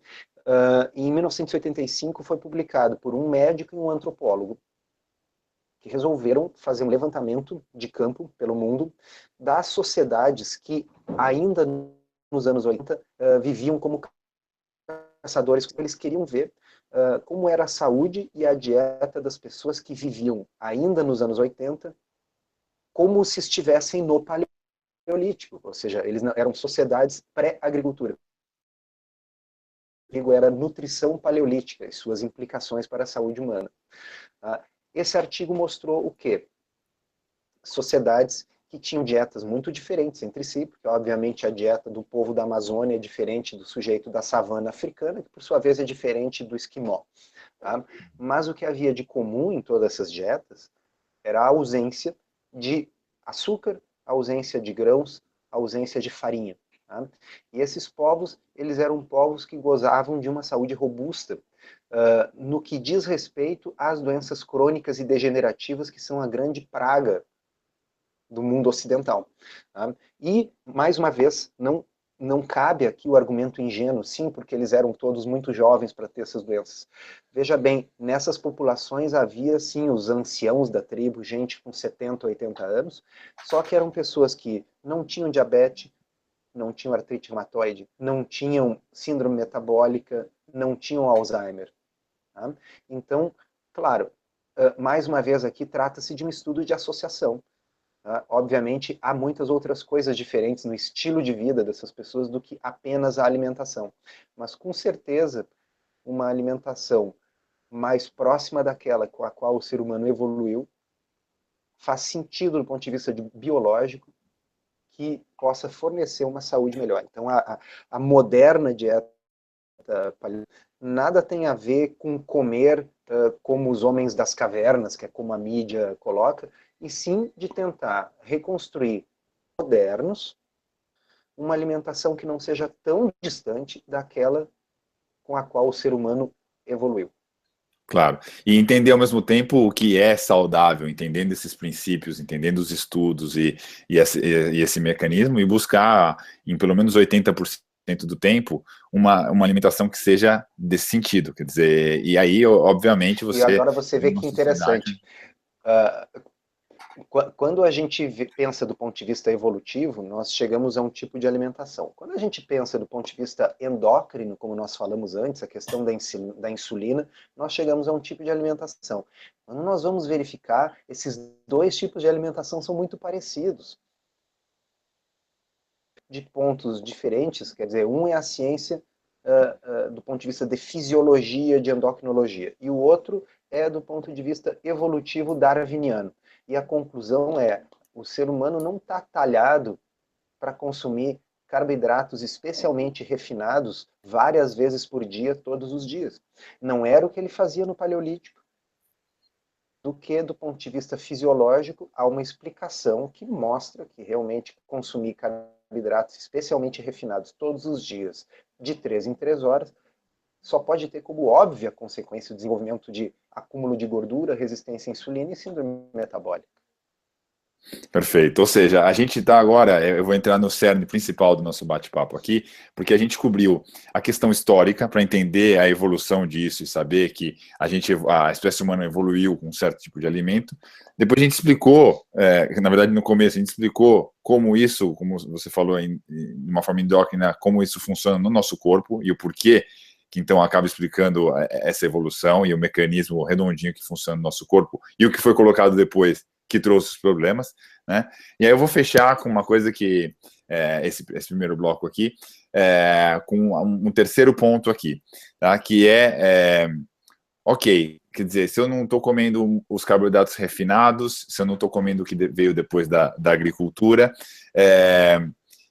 B: Em 1985 foi publicado por um médico e um antropólogo que resolveram fazer um levantamento de campo pelo mundo das sociedades que ainda nos anos 80 viviam como caçadores. Eles queriam ver como era a saúde e a dieta das pessoas que viviam ainda nos anos 80 como se estivessem no paleolítico, ou seja, eles eram sociedades pré-agricultura. Era nutrição paleolítica e suas implicações para a saúde humana. Esse artigo mostrou o quê? Sociedades que tinham dietas muito diferentes entre si, porque obviamente a dieta do povo da Amazônia é diferente do sujeito da savana africana, que por sua vez é diferente do esquimó. tá? Mas o que havia de comum em todas essas dietas era a ausência de açúcar, a ausência de grãos, a ausência de farinha. Tá? E esses povos, eles eram povos que gozavam de uma saúde robusta, no que diz respeito às doenças crônicas e degenerativas, que são a grande praga do mundo ocidental. Tá? E, mais uma vez, não cabe aqui o argumento ingênuo, sim, porque eles eram todos muito jovens para ter essas doenças. Veja bem, nessas populações havia, sim, os anciãos da tribo, gente com 70, 80 anos, só que eram pessoas que não tinham diabetes, não tinham artrite reumatoide, não tinham síndrome metabólica, não tinham Alzheimer. Tá? Então, claro, mais uma vez aqui trata-se de um estudo de associação. Obviamente, há muitas outras coisas diferentes no estilo de vida dessas pessoas do que apenas a alimentação. Mas, com certeza, uma alimentação mais próxima daquela com a qual o ser humano evoluiu faz sentido do ponto de vista biológico que possa fornecer uma saúde melhor. Então, a moderna dieta nada tem a ver com comer como os homens das cavernas, que é como a mídia coloca, e sim de tentar reconstruir modernos uma alimentação que não seja tão distante daquela com a qual o ser humano evoluiu.
A: Claro. E entender ao mesmo tempo o que é saudável, entendendo esses princípios, entendendo os estudos e esse mecanismo, e buscar, em pelo menos 80% do tempo, uma alimentação que seja desse sentido. Quer dizer, e aí, obviamente,
B: E agora você vê que
A: sociedade...
B: interessante. Quando a gente pensa do ponto de vista evolutivo, nós chegamos a um tipo de alimentação. Quando a gente pensa do ponto de vista endócrino, como nós falamos antes, a questão da insulina, nós chegamos a um tipo de alimentação. Quando nós vamos verificar, esses dois tipos de alimentação são muito parecidos. De pontos diferentes, quer dizer, um é a ciência do ponto de vista de fisiologia, de endocrinologia, e o outro é do ponto de vista evolutivo darwiniano. E a conclusão é, o ser humano não está talhado para consumir carboidratos especialmente refinados várias vezes por dia, todos os dias. Não era o que ele fazia no Paleolítico. Do que, do ponto de vista fisiológico, há uma explicação que mostra que realmente consumir carboidratos especialmente refinados todos os dias, de 3 em 3 horas, só pode ter como óbvia consequência o desenvolvimento de acúmulo de gordura, resistência à insulina e síndrome metabólica.
A: Perfeito. Ou seja, a gente está agora, eu vou entrar no cerne principal do nosso bate-papo aqui, porque a gente cobriu a questão histórica para entender a evolução disso e saber que a espécie humana evoluiu com um certo tipo de alimento. Depois a gente explicou, na verdade no começo a gente explicou como isso, como você falou de uma forma endócrina, como isso funciona no nosso corpo e o porquê que então acaba explicando essa evolução e o mecanismo redondinho que funciona no nosso corpo e o que foi colocado depois que trouxe os problemas, né? E aí eu vou fechar com uma coisa que, esse primeiro bloco aqui, com um terceiro ponto aqui, tá? Que ok, quer dizer, se eu não estou comendo os carboidratos refinados, se eu não estou comendo o que veio depois da agricultura,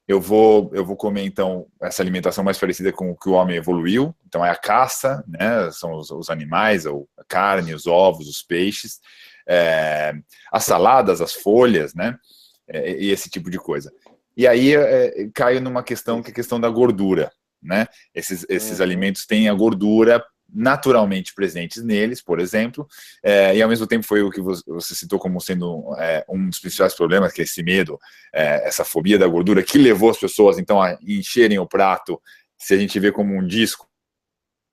A: eu vou comer, então, essa alimentação mais parecida com o que o homem evoluiu, então é a caça, né? São os animais, a carne, os ovos, os peixes, as saladas, as folhas, né? E esse tipo de coisa. E aí caio numa questão que é a questão da gordura, né? Esses alimentos têm a gordura naturalmente presentes neles, por exemplo, e ao mesmo tempo foi o que você citou como sendo um dos principais problemas, que é esse medo, essa fobia da gordura, que levou as pessoas, então, a encherem o prato, se a gente vê como um disco,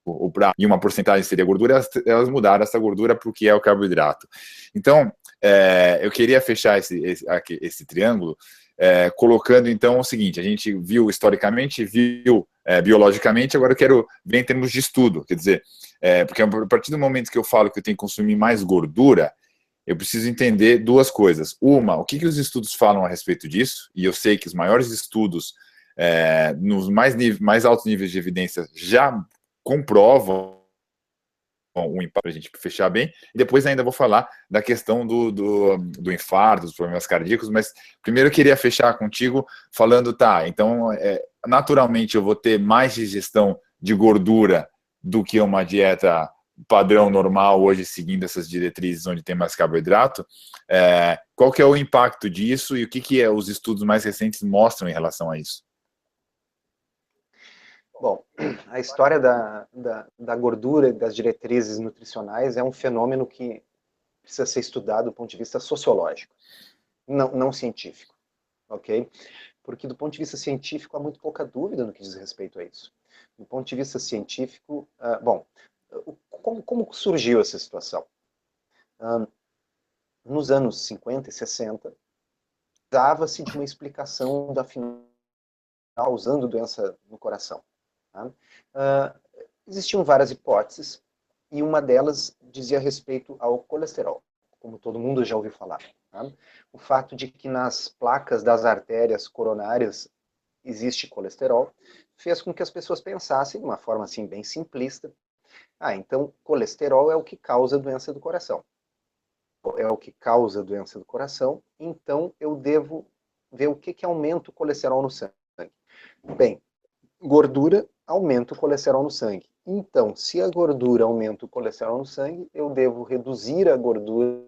A: o prato, e uma porcentagem seria gordura, elas mudaram essa gordura para o que é o carboidrato. Então, eu queria fechar esse triângulo, colocando, então, o seguinte, a gente viu historicamente, viu biologicamente, agora eu quero ver em termos de estudo, quer dizer, porque a partir do momento que eu falo que eu tenho que consumir mais gordura, eu preciso entender duas coisas. Uma, o que os estudos falam a respeito disso, e eu sei que os maiores estudos nos mais altos níveis de evidência já comprovam o impacto, para a gente fechar bem, e depois ainda vou falar da questão do infarto, dos problemas cardíacos, mas primeiro eu queria fechar contigo falando, tá, então, naturalmente eu vou ter mais digestão de gordura do que uma dieta padrão normal hoje seguindo essas diretrizes onde tem mais carboidrato, qual que é o impacto disso e o que os estudos mais recentes mostram em relação a isso?
B: Bom, a história da gordura e das diretrizes nutricionais é um fenômeno que precisa ser estudado do ponto de vista sociológico, não científico, ok? Porque do ponto de vista científico há muito pouca dúvida no que diz respeito a isso. Do ponto de vista científico, como surgiu essa situação? Nos anos 50 e 60, dava-se de uma explicação da final usando doença no coração. Tá? Existiam várias hipóteses e uma delas dizia respeito ao colesterol, como todo mundo já ouviu falar. Tá? O fato de que nas placas das artérias coronárias existe colesterol fez com que as pessoas pensassem, de uma forma assim bem simplista, então colesterol é o que causa doença do coração. É o que causa doença do coração, então eu devo ver o que aumenta o colesterol no sangue. Bem, gordura aumenta o colesterol no sangue. Então, se a gordura aumenta o colesterol no sangue, eu devo reduzir a gordura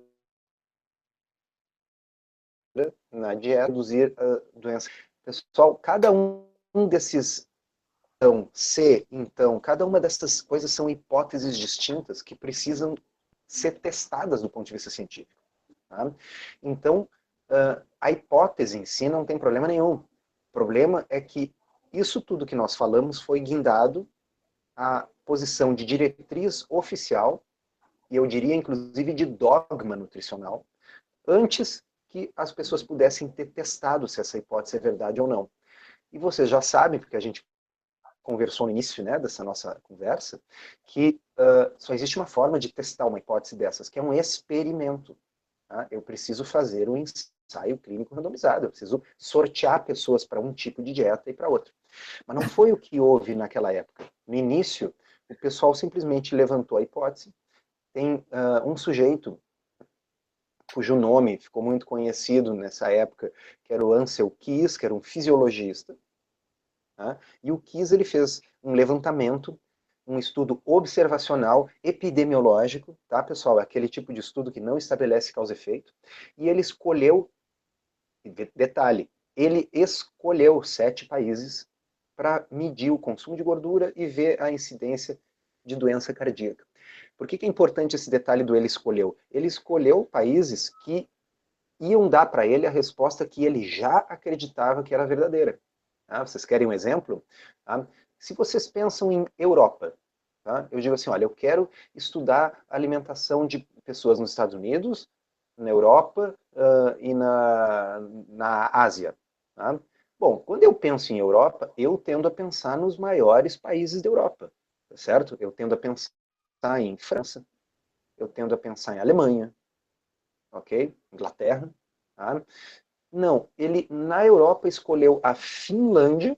B: na dieta, reduzir a doença. Pessoal, cada um desses cada uma dessas coisas são hipóteses distintas que precisam ser testadas do ponto de vista científico. Tá? Então, a hipótese em si não tem problema nenhum. O problema é que isso tudo que nós falamos foi guindado à posição de diretriz oficial, e eu diria inclusive de dogma nutricional, antes que as pessoas pudessem ter testado se essa hipótese é verdade ou não. E vocês já sabem, porque a gente conversou no início, né, dessa nossa conversa, que só existe uma forma de testar uma hipótese dessas, que é um experimento. Tá? Eu preciso fazer um ensaio clínico randomizado, eu preciso sortear pessoas para um tipo de dieta e para outro. Mas não foi o que houve naquela época. No início, o pessoal simplesmente levantou a hipótese. Tem um sujeito cujo nome ficou muito conhecido nessa época, que era o Ansel Keys, que era um fisiologista. Tá? E o Keys ele fez um levantamento, um estudo observacional epidemiológico, tá, pessoal? Aquele tipo de estudo que não estabelece causa e efeito. E ele escolheu, detalhe, ele escolheu 7 países para medir o consumo de gordura e ver a incidência de doença cardíaca. Por que é importante esse detalhe do ele escolheu? Ele escolheu países que iam dar para ele a resposta que ele já acreditava que era verdadeira. Tá? Vocês querem um exemplo? Tá? Se vocês pensam em Europa, tá? Eu digo assim, olha, eu quero estudar a alimentação de pessoas nos Estados Unidos, na Europa e na Ásia. Tá? Bom, quando eu penso em Europa, eu tendo a pensar nos maiores países da Europa, tá certo? Eu tendo a pensar em França, eu tendo a pensar em Alemanha, ok? Inglaterra. Tá? Não, ele na Europa escolheu a Finlândia,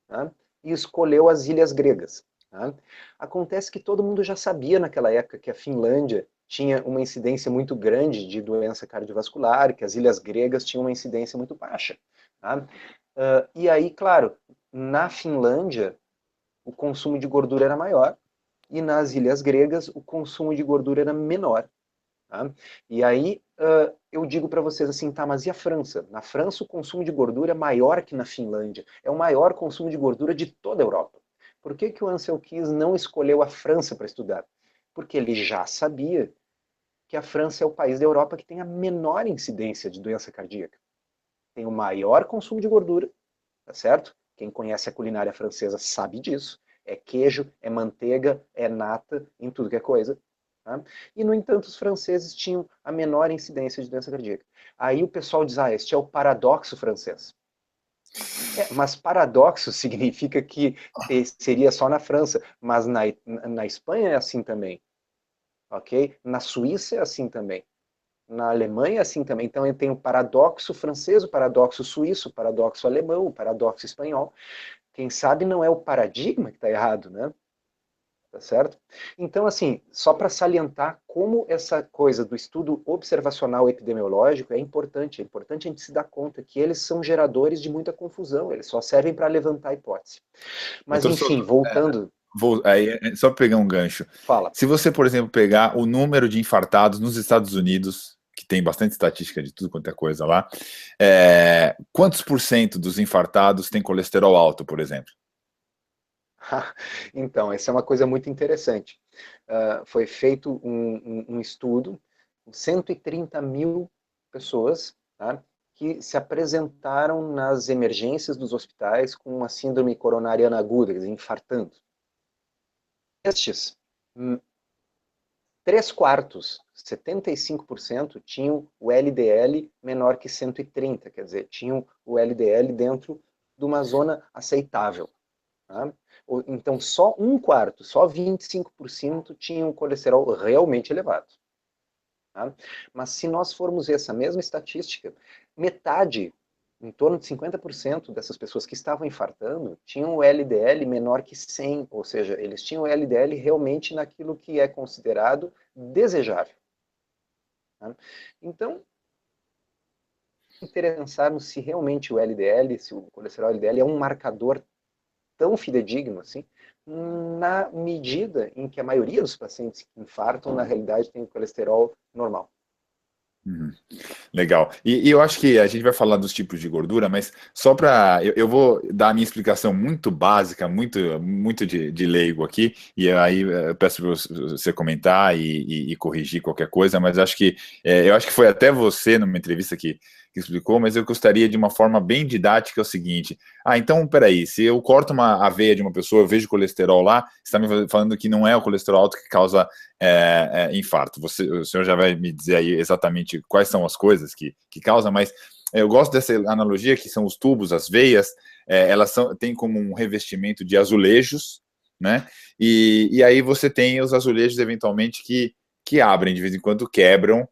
B: tá? E escolheu as ilhas gregas. Tá? Acontece que todo mundo já sabia naquela época que a Finlândia tinha uma incidência muito grande de doença cardiovascular, que as ilhas gregas tinham uma incidência muito baixa. Tá? E aí, claro, na Finlândia o consumo de gordura era maior e nas ilhas gregas o consumo de gordura era menor. Tá? E aí eu digo para vocês assim, tá, mas e a França? Na França o consumo de gordura é maior que na Finlândia. É o maior consumo de gordura de toda a Europa. Por que o Ansel Keys não escolheu a França para estudar? Porque ele já sabia que a França é o país da Europa que tem a menor incidência de doença cardíaca. Tem o maior consumo de gordura, tá certo? Quem conhece a culinária francesa sabe disso. É queijo, é manteiga, é nata, em tudo que é coisa. Tá? E, no entanto, os franceses tinham a menor incidência de doença cardíaca. Aí o pessoal diz, este é o paradoxo francês. Mas paradoxo significa que seria só na França, mas na Espanha é assim também. Ok? Na Suíça é assim também. Na Alemanha é assim também. Então eu tenho o paradoxo francês, o paradoxo suíço, o paradoxo alemão, o paradoxo espanhol. Quem sabe não é o paradigma que está errado, né? Tá certo? Então, assim, só para salientar como essa coisa do estudo observacional epidemiológico é importante a gente se dar conta que eles são geradores de muita confusão, eles só servem para levantar a hipótese. Mas,
A: Doutor
B: enfim,
A: Soto,
B: voltando.
A: Só pegar um gancho.
B: Fala.
A: Se você, por exemplo, pegar o número de infartados nos Estados Unidos, que tem bastante estatística de tudo quanto é coisa lá, quantos por cento dos infartados tem colesterol alto, por exemplo?
B: Então, essa é uma coisa muito interessante. Foi feito um estudo com 130 mil pessoas, tá, que se apresentaram nas emergências dos hospitais com uma síndrome coronariana aguda, quer dizer, infartando. Estes, 3/4, 75%, tinham o LDL menor que 130, quer dizer, tinham o LDL dentro de uma zona aceitável. Tá? Então, só 1/4, só 25% tinham colesterol realmente elevado. Tá? Mas se nós formos ver essa mesma estatística, metade, em torno de 50% dessas pessoas que estavam infartando, tinham o LDL menor que 100, ou seja, eles tinham o LDL realmente naquilo que é considerado desejável. Tá? Então, interessarmos se realmente o LDL, se o colesterol LDL é um marcador tão fidedigno assim, na medida em que a maioria dos pacientes que infartam, na realidade, tem colesterol normal.
A: Uhum. Legal. E eu acho que a gente vai falar dos tipos de gordura, mas só para. Eu vou dar a minha explicação muito básica, muito de leigo aqui, e aí eu peço para você comentar e corrigir qualquer coisa, mas acho que eu acho que foi até você numa entrevista que explicou, mas eu gostaria de uma forma bem didática o seguinte. Então, peraí, se eu corto a veia de uma pessoa, eu vejo colesterol lá, você está me falando que não é o colesterol alto que causa infarto. O senhor já vai me dizer aí exatamente quais são as coisas que causam, mas eu gosto dessa analogia que são os tubos, as veias, elas têm como um revestimento de azulejos, né? E aí você tem os azulejos eventualmente que abrem, de vez em quando quebram,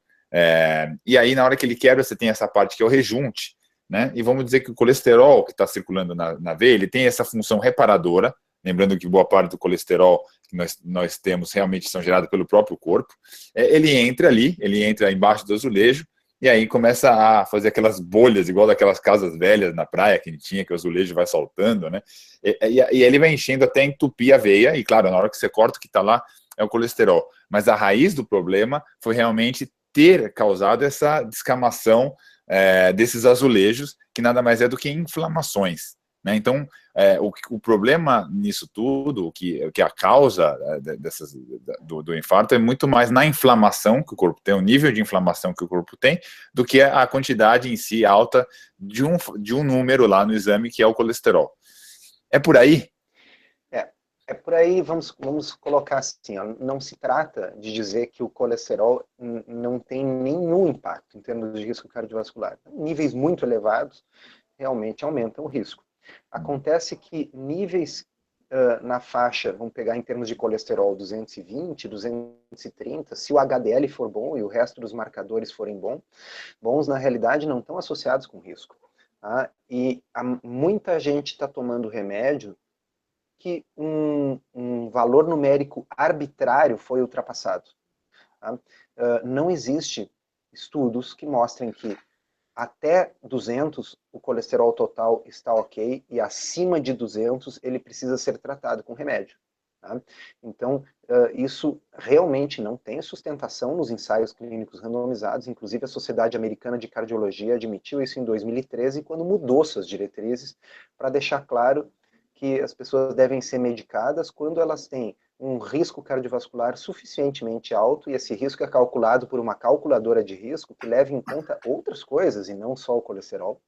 A: e aí na hora que ele quebra você tem essa parte que é o rejunte, né? E vamos dizer que o colesterol que está circulando na veia, ele tem essa função reparadora, lembrando que boa parte do colesterol que nós temos realmente são gerados pelo próprio corpo, ele entra ali, ele entra embaixo do azulejo, e aí começa a fazer aquelas bolhas, igual daquelas casas velhas na praia que a gente tinha, que o azulejo vai saltando, né? E ele vai enchendo até entupir a veia, e claro, na hora que você corta, o que está lá é o colesterol. Mas a raiz do problema foi realmente ter causado essa descamação desses azulejos, que nada mais é do que inflamações. Né? Então, o problema nisso tudo, o que a causa do infarto é muito mais na inflamação que o corpo tem, o nível de inflamação que o corpo tem, do que a quantidade em si alta de um número lá no exame, que é o colesterol. É por aí?
B: É por aí, vamos colocar assim, ó, não se trata de dizer que o colesterol não tem nenhum impacto em termos de risco cardiovascular. Níveis muito elevados realmente aumentam o risco. Acontece que níveis na faixa, vamos pegar em termos de colesterol 220, 230, se o HDL for bom e o resto dos marcadores forem bons, na realidade não estão associados com risco. Tá? E muita gente está tomando remédio que um valor numérico arbitrário foi ultrapassado. Tá? Não existe estudos que mostrem que até 200 o colesterol total está ok e acima de 200 ele precisa ser tratado com remédio. Tá? Então, isso realmente não tem sustentação nos ensaios clínicos randomizados, inclusive a Sociedade Americana de Cardiologia admitiu isso em 2013, quando mudou suas diretrizes para deixar claro que as pessoas devem ser medicadas quando elas têm um risco cardiovascular suficientemente alto, e esse risco é calculado por uma calculadora de risco que leva em conta outras coisas e não só o colesterol.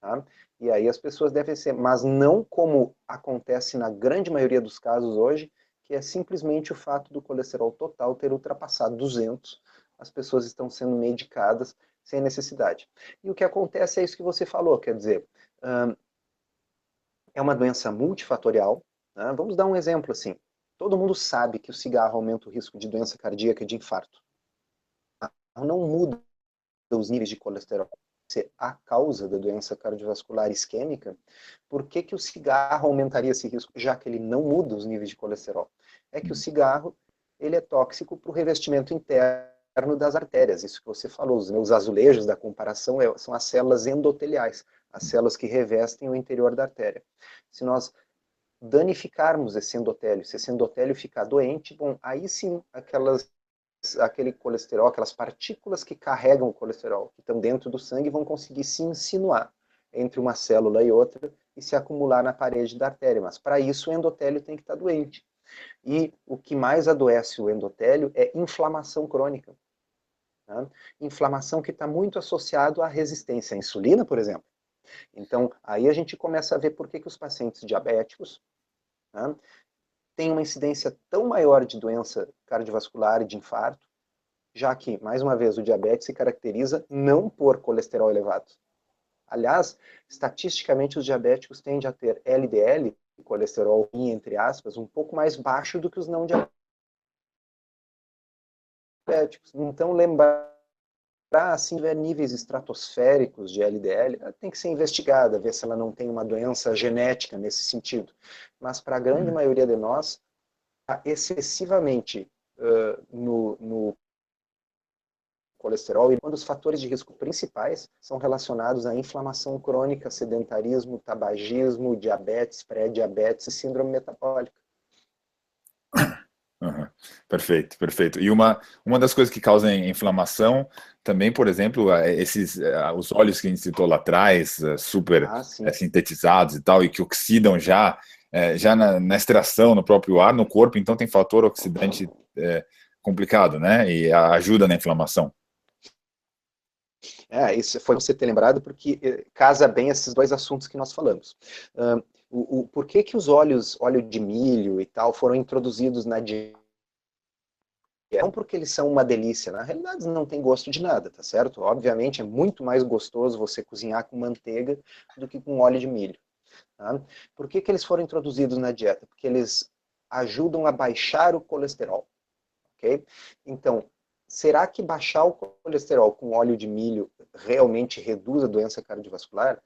B: Tá? E aí as pessoas devem ser, mas não como acontece na grande maioria dos casos hoje, que é simplesmente o fato do colesterol total ter ultrapassado 200, as pessoas estão sendo medicadas sem necessidade. E o que acontece é isso que você falou, quer dizer, é uma doença multifatorial. Né? Vamos dar um exemplo assim. Todo mundo sabe que o cigarro aumenta o risco de doença cardíaca e de infarto. Não muda os níveis de colesterol ser a causa da doença cardiovascular isquêmica, por que o cigarro aumentaria esse risco, já que ele não muda os níveis de colesterol? É que o cigarro ele é tóxico para o revestimento interno das artérias, isso que você falou, os azulejos da comparação são as células endoteliais, as células que revestem o interior da artéria. Se nós danificarmos esse endotélio. Se esse endotélio ficar doente, bom, aí sim aquele colesterol, aquelas partículas que carregam o colesterol, que estão dentro do sangue, vão conseguir se insinuar entre uma célula e outra e se acumular na parede da artéria. Mas para isso o endotélio tem que estar doente. E o que mais adoece o endotélio é inflamação crônica. Tá? Inflamação que está muito associado à resistência à insulina, por exemplo. Então, aí a gente começa a ver por que os pacientes diabéticos, tá, têm uma incidência tão maior de doença cardiovascular e de infarto, já que, mais uma vez, o diabetes se caracteriza não por colesterol elevado. Aliás, estatisticamente, os diabéticos tendem a ter LDL, colesterol, entre aspas, um pouco mais baixo do que os não diabéticos. Então, lembrar, assim, tiver níveis estratosféricos de LDL, ela tem que ser investigada, ver se ela não tem uma doença genética nesse sentido. Mas, para a grande maioria de nós, está excessivamente no colesterol, e um dos fatores de risco principais são relacionados à inflamação crônica, sedentarismo, tabagismo, diabetes, pré-diabetes e síndrome metabólica.
A: Uhum. Perfeito, perfeito. E uma das coisas que causam inflamação também, por exemplo, os óleos que a gente citou lá atrás, super sintetizados e tal, e que oxidam já na extração, no próprio ar, no corpo, então tem fator oxidante complicado, né? E ajuda na inflamação.
B: Isso foi você ter lembrado, porque casa bem esses dois assuntos que nós falamos. Por que óleo de milho e tal, foram introduzidos na dieta? Não porque eles são uma delícia, na realidade não tem gosto de nada, tá certo? Obviamente é muito mais gostoso você cozinhar com manteiga do que com óleo de milho. Tá? Por que eles foram introduzidos na dieta? Porque eles ajudam a baixar o colesterol. Okay? Então, será que baixar o colesterol com óleo de milho realmente reduz a doença cardiovascular?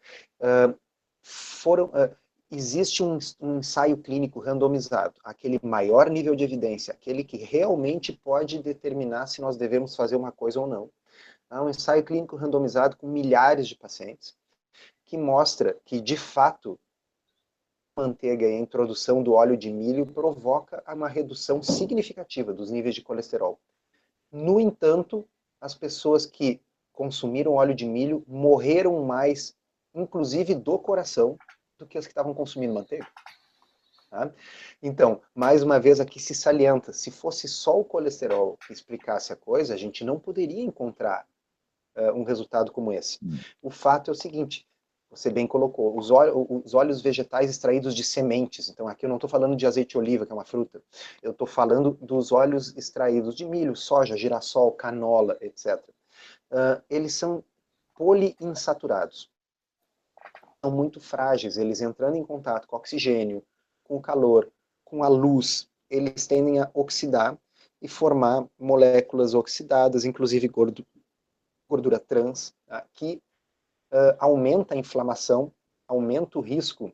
B: Existe um ensaio clínico randomizado, aquele maior nível de evidência, aquele que realmente pode determinar se nós devemos fazer uma coisa ou não. Um ensaio clínico randomizado com milhares de pacientes, que mostra que, de fato, a manteiga e a introdução do óleo de milho provoca uma redução significativa dos níveis de colesterol. No entanto, as pessoas que consumiram óleo de milho morreram mais, inclusive do coração, do que as que estavam consumindo manteiga. Tá? Então, mais uma vez aqui se salienta, se fosse só o colesterol que explicasse a coisa, a gente não poderia encontrar um resultado como esse. O fato é o seguinte, você bem colocou, os óleos vegetais extraídos de sementes, então aqui eu não estou falando de azeite de oliva, que é uma fruta, eu estou falando dos óleos extraídos de milho, soja, girassol, canola, etc. Eles são poliinsaturados. São muito frágeis, eles entrando em contato com o oxigênio, com o calor, com a luz, eles tendem a oxidar e formar moléculas oxidadas, inclusive gordura trans, tá? Que aumenta a inflamação, aumenta o risco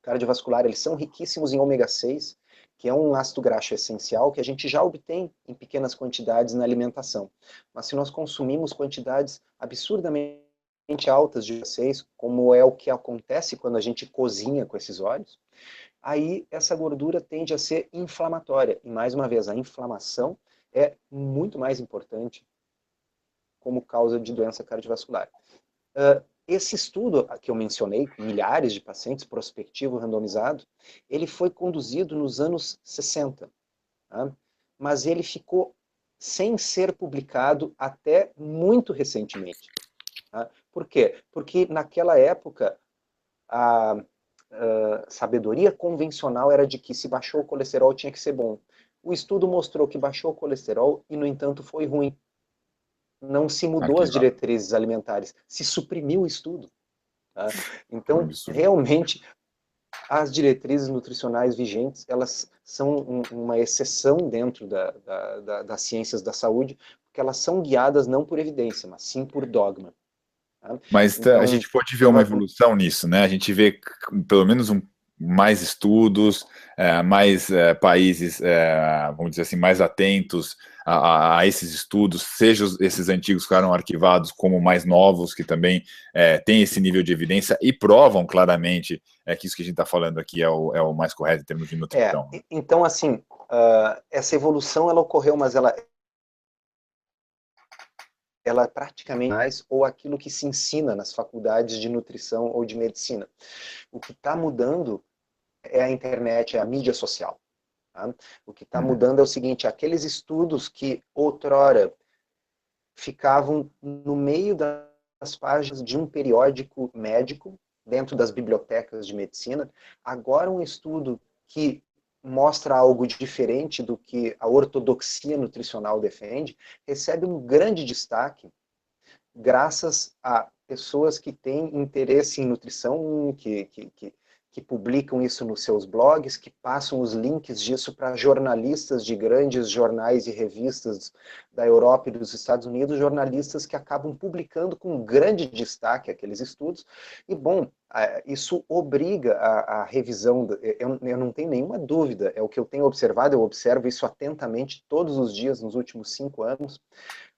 B: cardiovascular. Eles são riquíssimos em ômega 6, que é um ácido graxo essencial que a gente já obtém em pequenas quantidades na alimentação. Mas se nós consumimos quantidades absurdamente altas de ômega 6, como é o que acontece quando a gente cozinha com esses óleos, aí essa gordura tende a ser inflamatória. E mais uma vez, a inflamação é muito mais importante como causa de doença cardiovascular. Esse estudo que eu mencionei, milhares de pacientes, prospectivo, randomizado, ele foi conduzido nos anos 60, tá? Mas ele ficou sem ser publicado até muito recentemente. Tá? Por quê? Porque naquela época a sabedoria convencional era de que se baixou o colesterol tinha que ser bom. O estudo mostrou que baixou o colesterol e, no entanto, foi ruim. Não se mudou as diretrizes alimentares, se suprimiu o estudo. Tá? Então, realmente, as diretrizes nutricionais vigentes, elas são uma exceção dentro das ciências da saúde, porque elas são guiadas não por evidência, mas sim por dogma. Tá?
A: Mas então, a gente pode ver uma evolução nisso, né? A gente vê pelo menos mais estudos, mais países, vamos dizer assim, mais atentos a esses estudos, seja esses antigos que ficaram arquivados como mais novos, que também têm esse nível de evidência e provam claramente que isso que a gente está falando aqui é o mais correto em termos de nutrição.
B: Então, assim, essa evolução ela ocorreu, mas ela é praticamente mais ou aquilo que se ensina nas faculdades de nutrição ou de medicina. O que está mudando é a internet, é a mídia social. Tá? O que está mudando é o seguinte, aqueles estudos que outrora ficavam no meio das páginas de um periódico médico, dentro das bibliotecas de medicina, agora um estudo que mostra algo diferente do que a ortodoxia nutricional defende, recebe um grande destaque graças a pessoas que têm interesse em nutrição, que publicam isso nos seus blogs, que passam os links disso para jornalistas de grandes jornais e revistas da Europa e dos Estados Unidos, jornalistas que acabam publicando com grande destaque aqueles estudos. E, bom, isso obriga a revisão, eu não tenho nenhuma dúvida, é o que eu tenho observado, eu observo isso atentamente todos os dias nos últimos 5 anos,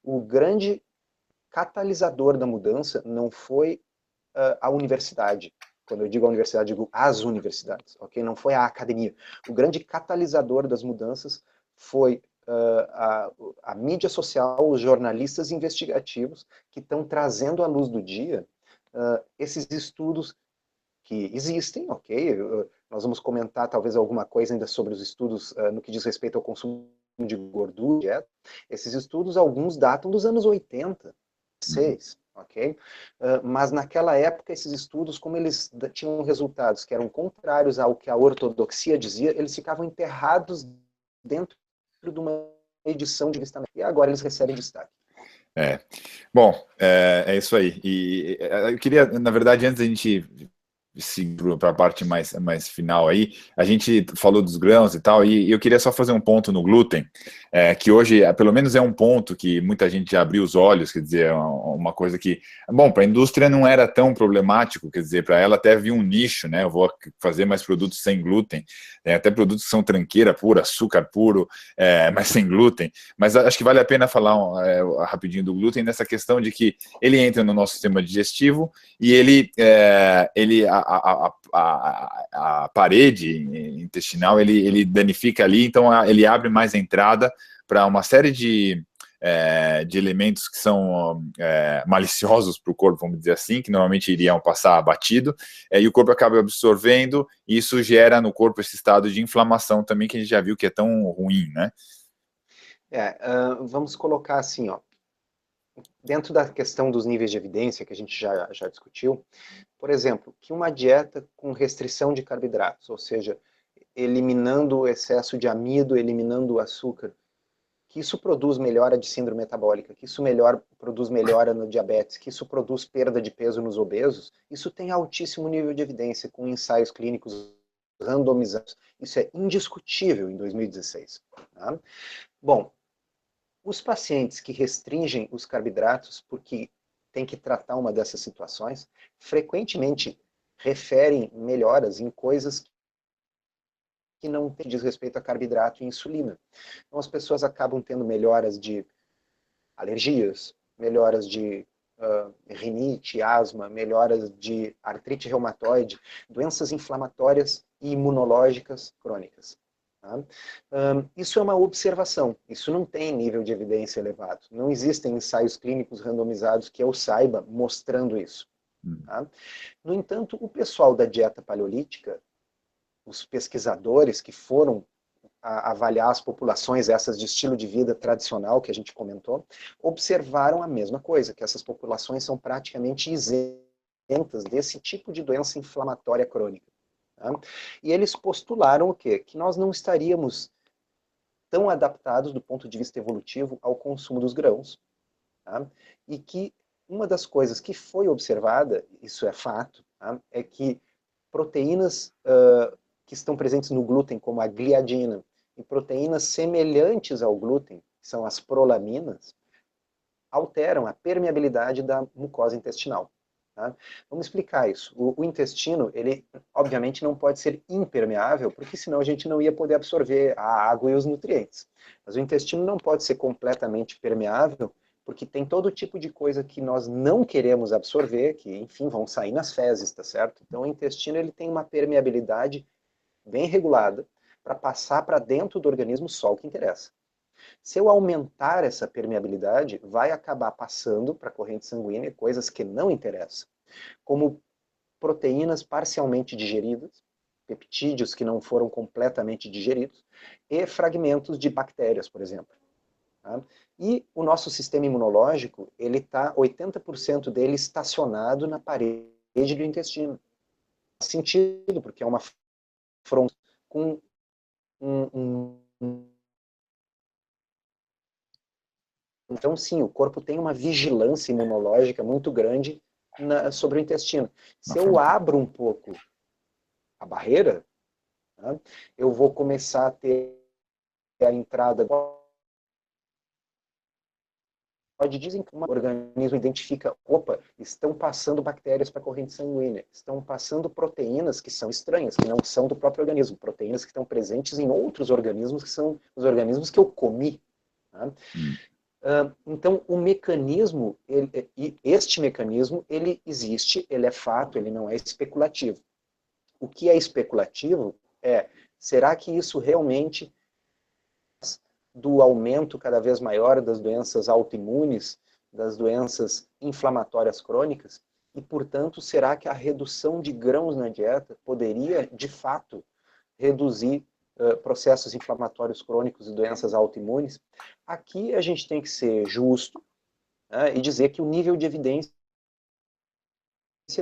B: o grande catalisador da mudança não foi a universidade. Quando eu digo a universidade, digo as universidades, ok? Não foi a academia. O grande catalisador das mudanças foi a mídia social, os jornalistas investigativos que estão trazendo à luz do dia esses estudos que existem, ok? Nós vamos comentar talvez alguma coisa ainda sobre os estudos no que diz respeito ao consumo de gordura. Esses estudos, alguns datam dos anos 80, 6, ok? Mas naquela época, esses estudos, como eles tinham resultados que eram contrários ao que a ortodoxia dizia, eles ficavam enterrados dentro de uma edição de listamento. E agora eles recebem destaque.
A: Bom, é isso aí. E eu queria, na verdade, antes da gente para a parte mais final aí, a gente falou dos grãos e tal, e eu queria só fazer um ponto no glúten, que hoje, pelo menos é um ponto que muita gente já abriu os olhos, quer dizer, é uma coisa que, bom, para a indústria não era tão problemático, quer dizer, para ela até viu um nicho, né, eu vou fazer mais produtos sem glúten, até produtos que são tranqueira pura, açúcar puro, mas sem glúten, mas acho que vale a pena falar rapidinho do glúten nessa questão de que ele entra no nosso sistema digestivo e ele a parede intestinal, ele danifica ali, então ele abre mais entrada para uma série de elementos que são maliciosos para o corpo, vamos dizer assim, que normalmente iriam passar batido, e o corpo acaba absorvendo, e isso gera no corpo esse estado de inflamação também, que a gente já viu que é tão ruim, né?
B: Vamos colocar assim, ó, dentro da questão dos níveis de evidência que a gente já discutiu, por exemplo, que uma dieta com restrição de carboidratos, ou seja, eliminando o excesso de amido, eliminando o açúcar, que isso produz melhora de síndrome metabólica, que isso produz melhora no diabetes, que isso produz perda de peso nos obesos, isso tem altíssimo nível de evidência com ensaios clínicos randomizados. Isso é indiscutível em 2016. Tá? Bom, os pacientes que restringem os carboidratos porque tem que tratar uma dessas situações, frequentemente referem melhoras em coisas que não diz respeito a carboidrato e insulina. Então as pessoas acabam tendo melhoras de alergias, melhoras de rinite, asma, melhoras de artrite reumatoide, doenças inflamatórias e imunológicas crônicas. Tá? Isso é uma observação, isso não tem nível de evidência elevado. Não existem ensaios clínicos randomizados que eu saiba mostrando isso. Tá? No entanto, o pessoal da dieta paleolítica, os pesquisadores que foram avaliar as populações, essas de estilo de vida tradicional que a gente comentou, observaram a mesma coisa, que essas populações são praticamente isentas desse tipo de doença inflamatória crônica. Tá? E eles postularam o quê? Que nós não estaríamos tão adaptados do ponto de vista evolutivo ao consumo dos grãos. Tá? E que uma das coisas que foi observada, isso é fato, tá? É que proteínas que estão presentes no glúten, como a gliadina, e proteínas semelhantes ao glúten, que são as prolaminas, alteram a permeabilidade da mucosa intestinal. Tá? Vamos explicar isso. O intestino, ele obviamente não pode ser impermeável, porque senão a gente não ia poder absorver a água e os nutrientes. Mas o intestino não pode ser completamente permeável, porque tem todo tipo de coisa que nós não queremos absorver, que, enfim, vão sair nas fezes, tá certo? Então o intestino, ele tem uma permeabilidade bem regulada para passar para dentro do organismo só o que interessa. Se eu aumentar essa permeabilidade, vai acabar passando para a corrente sanguínea coisas que não interessam, como proteínas parcialmente digeridas, peptídeos que não foram completamente digeridos, e fragmentos de bactérias, por exemplo. Tá? E o nosso sistema imunológico, ele está 80% dele estacionado na parede do intestino. Faz sentido, porque é uma fronte com um Então, sim, o corpo tem uma vigilância imunológica muito grande sobre o intestino. Se eu abro um pouco a barreira, né, eu vou começar a ter a entrada. Dizem que o organismo identifica, opa, estão passando bactérias para a corrente sanguínea, estão passando proteínas que são estranhas, que não são do próprio organismo, proteínas que estão presentes em outros organismos, que são os organismos que eu comi. Né? Então, o mecanismo, este mecanismo, ele existe, ele é fato, ele não é especulativo. O que é especulativo é, será que isso realmente, do aumento cada vez maior das doenças autoimunes, das doenças inflamatórias crônicas, e, portanto, será que a redução de grãos na dieta poderia, de fato, reduzir processos inflamatórios crônicos e doenças autoimunes? Aqui a gente tem que ser justo, né, e dizer que o nível de evidência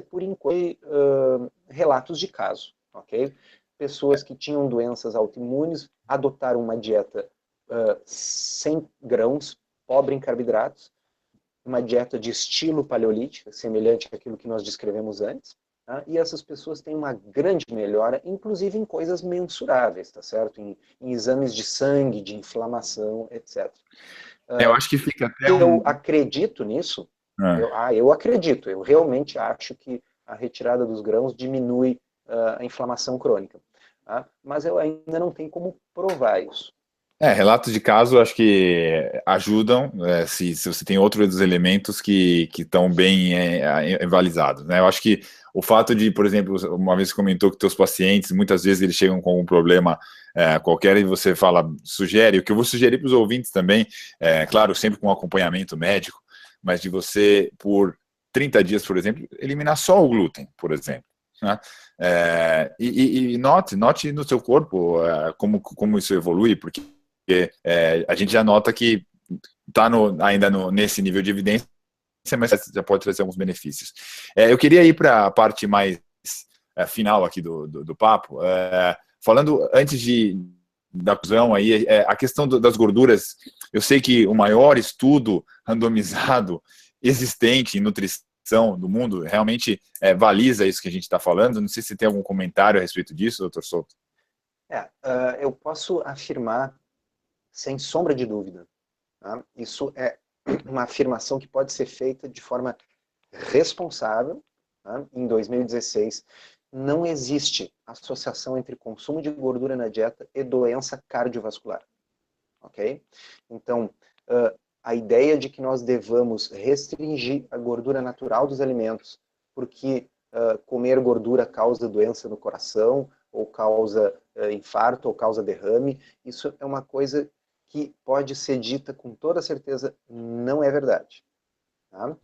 B: por enquanto relatos de caso, ok? Pessoas que tinham doenças autoimunes adotaram uma dieta sem grãos, pobre em carboidratos, uma dieta de estilo paleolítica, semelhante àquilo que nós descrevemos antes, tá? E essas pessoas têm uma grande melhora, inclusive em coisas mensuráveis, tá certo? Em exames de sangue, de inflamação, etc.
A: Eu acho que fica até
B: Eu acredito nisso,
A: É.
B: eu acredito, eu realmente acho que a retirada dos grãos diminui a inflamação crônica. Tá? Mas eu ainda não tenho como provar isso.
A: Relatos de caso acho que ajudam, se você tem outros elementos que estão bem avalizados, né? Eu acho que o fato de, por exemplo, uma vez você comentou que teus pacientes, muitas vezes eles chegam com um problema qualquer e você fala, sugere, o que eu vou sugerir para os ouvintes também, claro, sempre com acompanhamento médico, mas de você, por 30 dias, por exemplo, eliminar só o glúten, por exemplo. Né? E note no seu corpo como isso evolui, porque a gente já nota que está ainda nesse nível de evidência, mas já pode trazer alguns benefícios. Eu queria ir para a parte mais final aqui do papo, falando antes da conclusão aí, a questão das gorduras. Eu sei que o maior estudo randomizado existente em nutrição do mundo realmente baliza isso que a gente está falando. Não sei se tem algum comentário a respeito disso, doutor Souto.
B: Eu posso afirmar, sem sombra de dúvida, tá? Isso é uma afirmação que pode ser feita de forma responsável. Tá? Em 2016, não existe associação entre consumo de gordura na dieta e doença cardiovascular. Ok? Então, a ideia de que nós devamos restringir a gordura natural dos alimentos, porque comer gordura causa doença no coração, ou causa infarto, ou causa derrame, isso é uma coisa que pode ser dita com toda certeza não é verdade. Tá?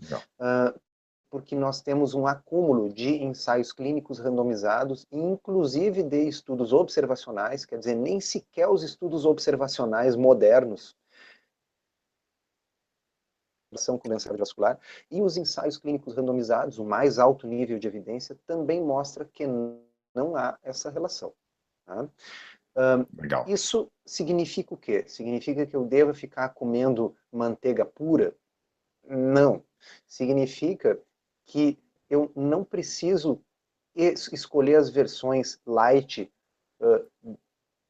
B: Porque nós temos um acúmulo de ensaios clínicos randomizados, inclusive de estudos observacionais, quer dizer, nem sequer os estudos observacionais modernos são com doença cardiovascular, e os ensaios clínicos randomizados, o mais alto nível de evidência, também mostra que não há essa relação. Tá?
A: Legal.
B: Isso significa o quê? Significa que eu devo ficar comendo manteiga pura? Não. Significa que eu não preciso escolher as versões light,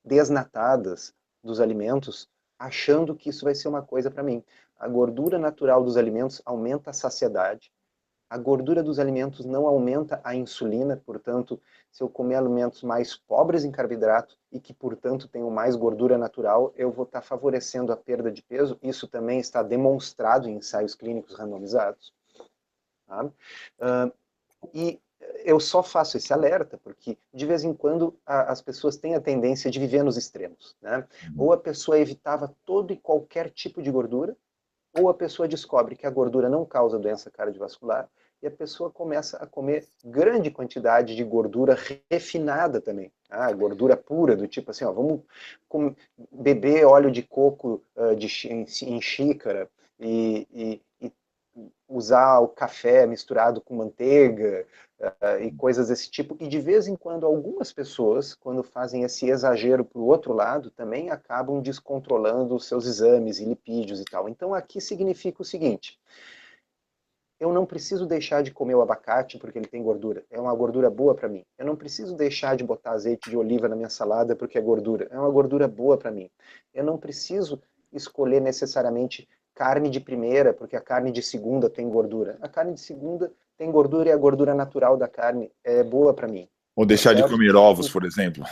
B: desnatadas dos alimentos, achando que isso vai ser uma coisa para mim. A gordura natural dos alimentos aumenta a saciedade, A gordura dos alimentos não aumenta a insulina, portanto, se eu comer alimentos mais pobres em carboidrato e que, portanto, tenham mais gordura natural, eu vou estar favorecendo a perda de peso. Isso também está demonstrado em ensaios clínicos randomizados. Tá? E eu só faço esse alerta porque, de vez em quando, as pessoas têm a tendência de viver nos extremos, né? Ou a pessoa evitava todo e qualquer tipo de gordura, ou a pessoa descobre que a gordura não causa doença cardiovascular e a pessoa começa a comer grande quantidade de gordura refinada também. Gordura pura, do tipo assim, ó, vamos beber óleo de coco em xícara e usar o café misturado com manteiga e coisas desse tipo. E de vez em quando, algumas pessoas, quando fazem esse exagero para o outro lado, também acabam descontrolando os seus exames e lipídios e tal. Então aqui significa o seguinte: eu não preciso deixar de comer o abacate porque ele tem gordura. É uma gordura boa para mim. Eu não preciso deixar de botar azeite de oliva na minha salada porque é gordura. É uma gordura boa para mim. Eu não preciso escolher necessariamente carne de primeira porque a carne de segunda tem gordura. A carne de segunda tem gordura e a gordura natural da carne é boa para mim.
A: Ou deixar de comer ovos, por exemplo.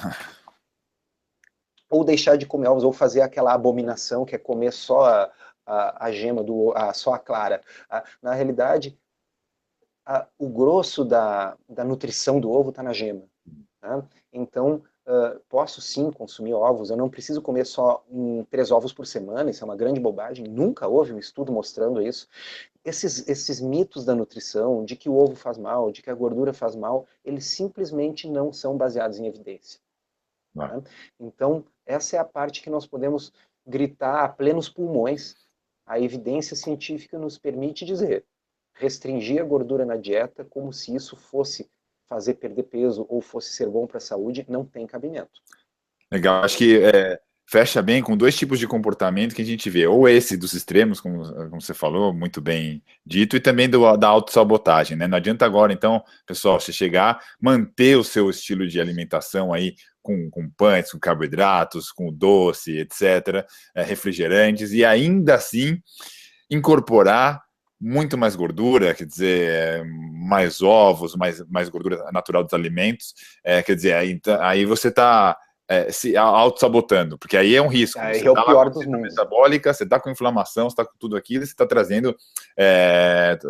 B: Ou deixar de comer ovos, ou fazer aquela abominação que é comer só a gema, só a clara. Na realidade, o grosso da nutrição do ovo está na gema. Tá? Então, posso sim consumir ovos, eu não preciso comer só 3 ovos por semana, isso é uma grande bobagem, nunca houve um estudo mostrando isso. Esses mitos da nutrição, de que o ovo faz mal, de que a gordura faz mal, eles simplesmente não são baseados em evidência. Tá? Então, essa é a parte que nós podemos gritar a plenos pulmões. A evidência científica nos permite dizer: restringir a gordura na dieta como se isso fosse fazer perder peso ou fosse ser bom para a saúde, não tem cabimento.
A: Legal, acho que fecha bem com 2 tipos de comportamento que a gente vê, ou esse dos extremos, como você falou, muito bem dito, e também da autossabotagem, né? Não adianta agora, então, pessoal, você chegar, manter o seu estilo de alimentação aí com pães, com carboidratos, com doce, etc., refrigerantes, e ainda assim incorporar muito mais gordura, quer dizer, mais ovos, mais gordura natural dos alimentos, quer dizer, aí você está se auto-sabotando, porque aí é um risco.
B: Você é o pior dos mundos.
A: Metabólica, você está com inflamação, você está com tudo aquilo, você está trazendo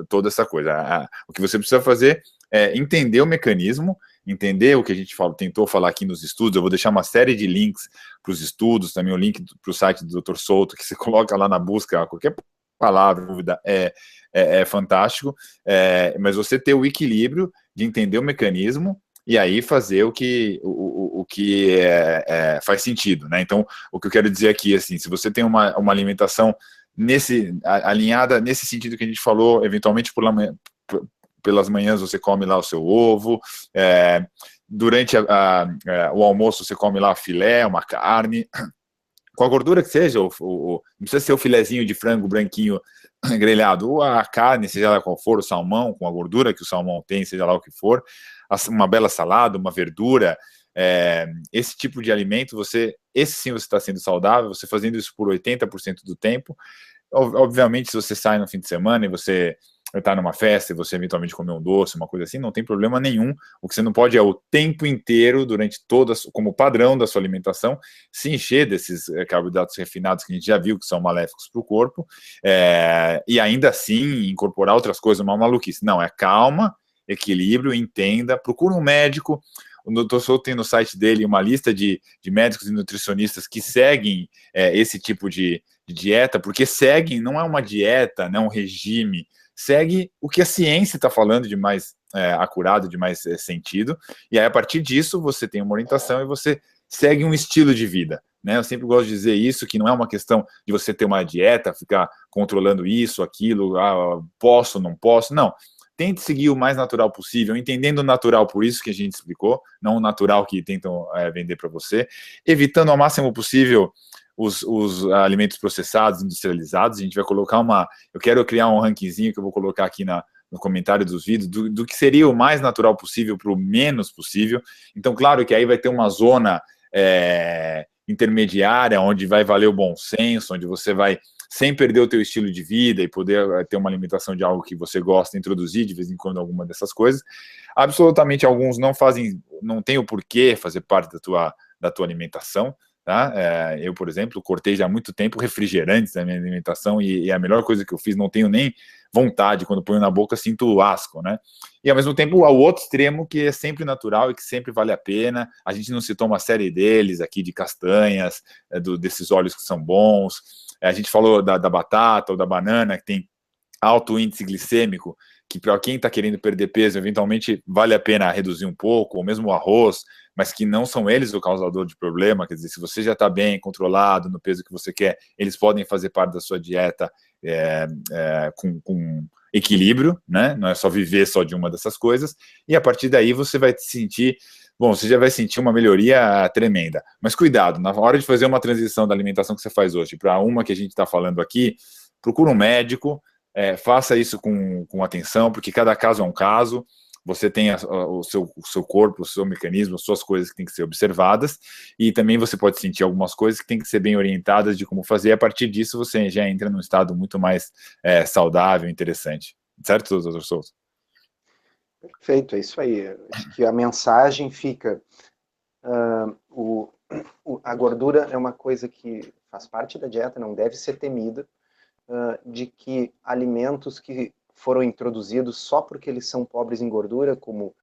A: toda essa coisa. O que você precisa fazer é entender o mecanismo, entender o que a gente tentou falar aqui nos estudos. Eu vou deixar uma série de links para os estudos, também o link para o site do Dr. Souto, que você coloca lá na busca, qualquer palavra, dúvida, é fantástico, mas você ter o equilíbrio de entender o mecanismo e aí fazer o que faz sentido, né? Então, o que eu quero dizer aqui, assim, se você tem uma alimentação alinhada nesse sentido que a gente falou, eventualmente pelas manhãs você come lá o seu ovo, durante o almoço você come lá filé, uma carne, com a gordura que seja, não precisa ser o filezinho de frango branquinho grelhado, ou a carne, seja lá qual for, o salmão, com a gordura que o salmão tem, seja lá o que for, uma bela salada, uma verdura, esse tipo de alimento, esse sim você está sendo saudável, você fazendo isso por 80% do tempo. Obviamente, se você sai no fim de semana e você está numa festa e você eventualmente comer um doce, uma coisa assim, não tem problema nenhum. O que você não pode é o tempo inteiro, durante como padrão da sua alimentação, se encher desses carboidratos refinados que a gente já viu que são maléficos para o corpo, e ainda assim incorporar outras coisas, uma maluquice. Não, calma, equilíbrio, entenda, procure um médico. O Dr. Souto tem no site dele uma lista de médicos e nutricionistas que seguem esse tipo de dieta, porque seguem, não é uma dieta, não é um regime, segue o que a ciência está falando de mais acurado, de mais sentido, e aí a partir disso você tem uma orientação e você segue um estilo de vida, né? Eu sempre gosto de dizer isso, que não é uma questão de você ter uma dieta, ficar controlando isso, aquilo, posso, não posso, não. Tente seguir o mais natural possível, entendendo o natural, por isso que a gente explicou, não o natural que tentam vender para você, evitando ao máximo possível os alimentos processados, industrializados. A gente vai colocar eu quero criar um rankingzinho que eu vou colocar aqui no comentário dos vídeos, do que seria o mais natural possível para o menos possível. Então, claro que aí vai ter uma zona intermediária, onde vai valer o bom senso, onde você vai sem perder o teu estilo de vida e poder ter uma alimentação de algo que você gosta, introduzir de vez em quando alguma dessas coisas. Absolutamente alguns não tem o porquê fazer parte da tua alimentação. Tá? Eu, por exemplo, cortei já há muito tempo refrigerantes da minha alimentação e a melhor coisa que eu fiz, não tenho nem vontade, quando ponho na boca sinto asco, né? E ao mesmo tempo, ao outro extremo, que é sempre natural e que sempre vale a pena, a gente não citou uma série deles aqui, de castanhas, desses óleos que são bons, a gente falou da batata ou da banana, que tem alto índice glicêmico, que para quem está querendo perder peso, eventualmente vale a pena reduzir um pouco, ou mesmo o arroz, mas que não são eles o causador de problema. Quer dizer, se você já está bem controlado no peso que você quer, eles podem fazer parte da sua dieta com equilíbrio, né? Não é só viver só de uma dessas coisas, e a partir daí você vai sentir, bom, você já vai sentir uma melhoria tremenda. Mas cuidado, na hora de fazer uma transição da alimentação que você faz hoje para uma que a gente está falando aqui, procura um médico, faça isso com atenção, porque cada caso é um caso. Você tem o seu corpo, o seu mecanismo, as suas coisas que têm que ser observadas, e também você pode sentir algumas coisas que têm que ser bem orientadas de como fazer, e a partir disso você já entra num estado muito mais saudável, interessante. Certo, doutor Souza?
B: Perfeito, é isso aí. Acho que a mensagem fica... a gordura é uma coisa que faz parte da dieta, não deve ser temida, de que alimentos que foram introduzidos só porque eles são pobres em gordura, como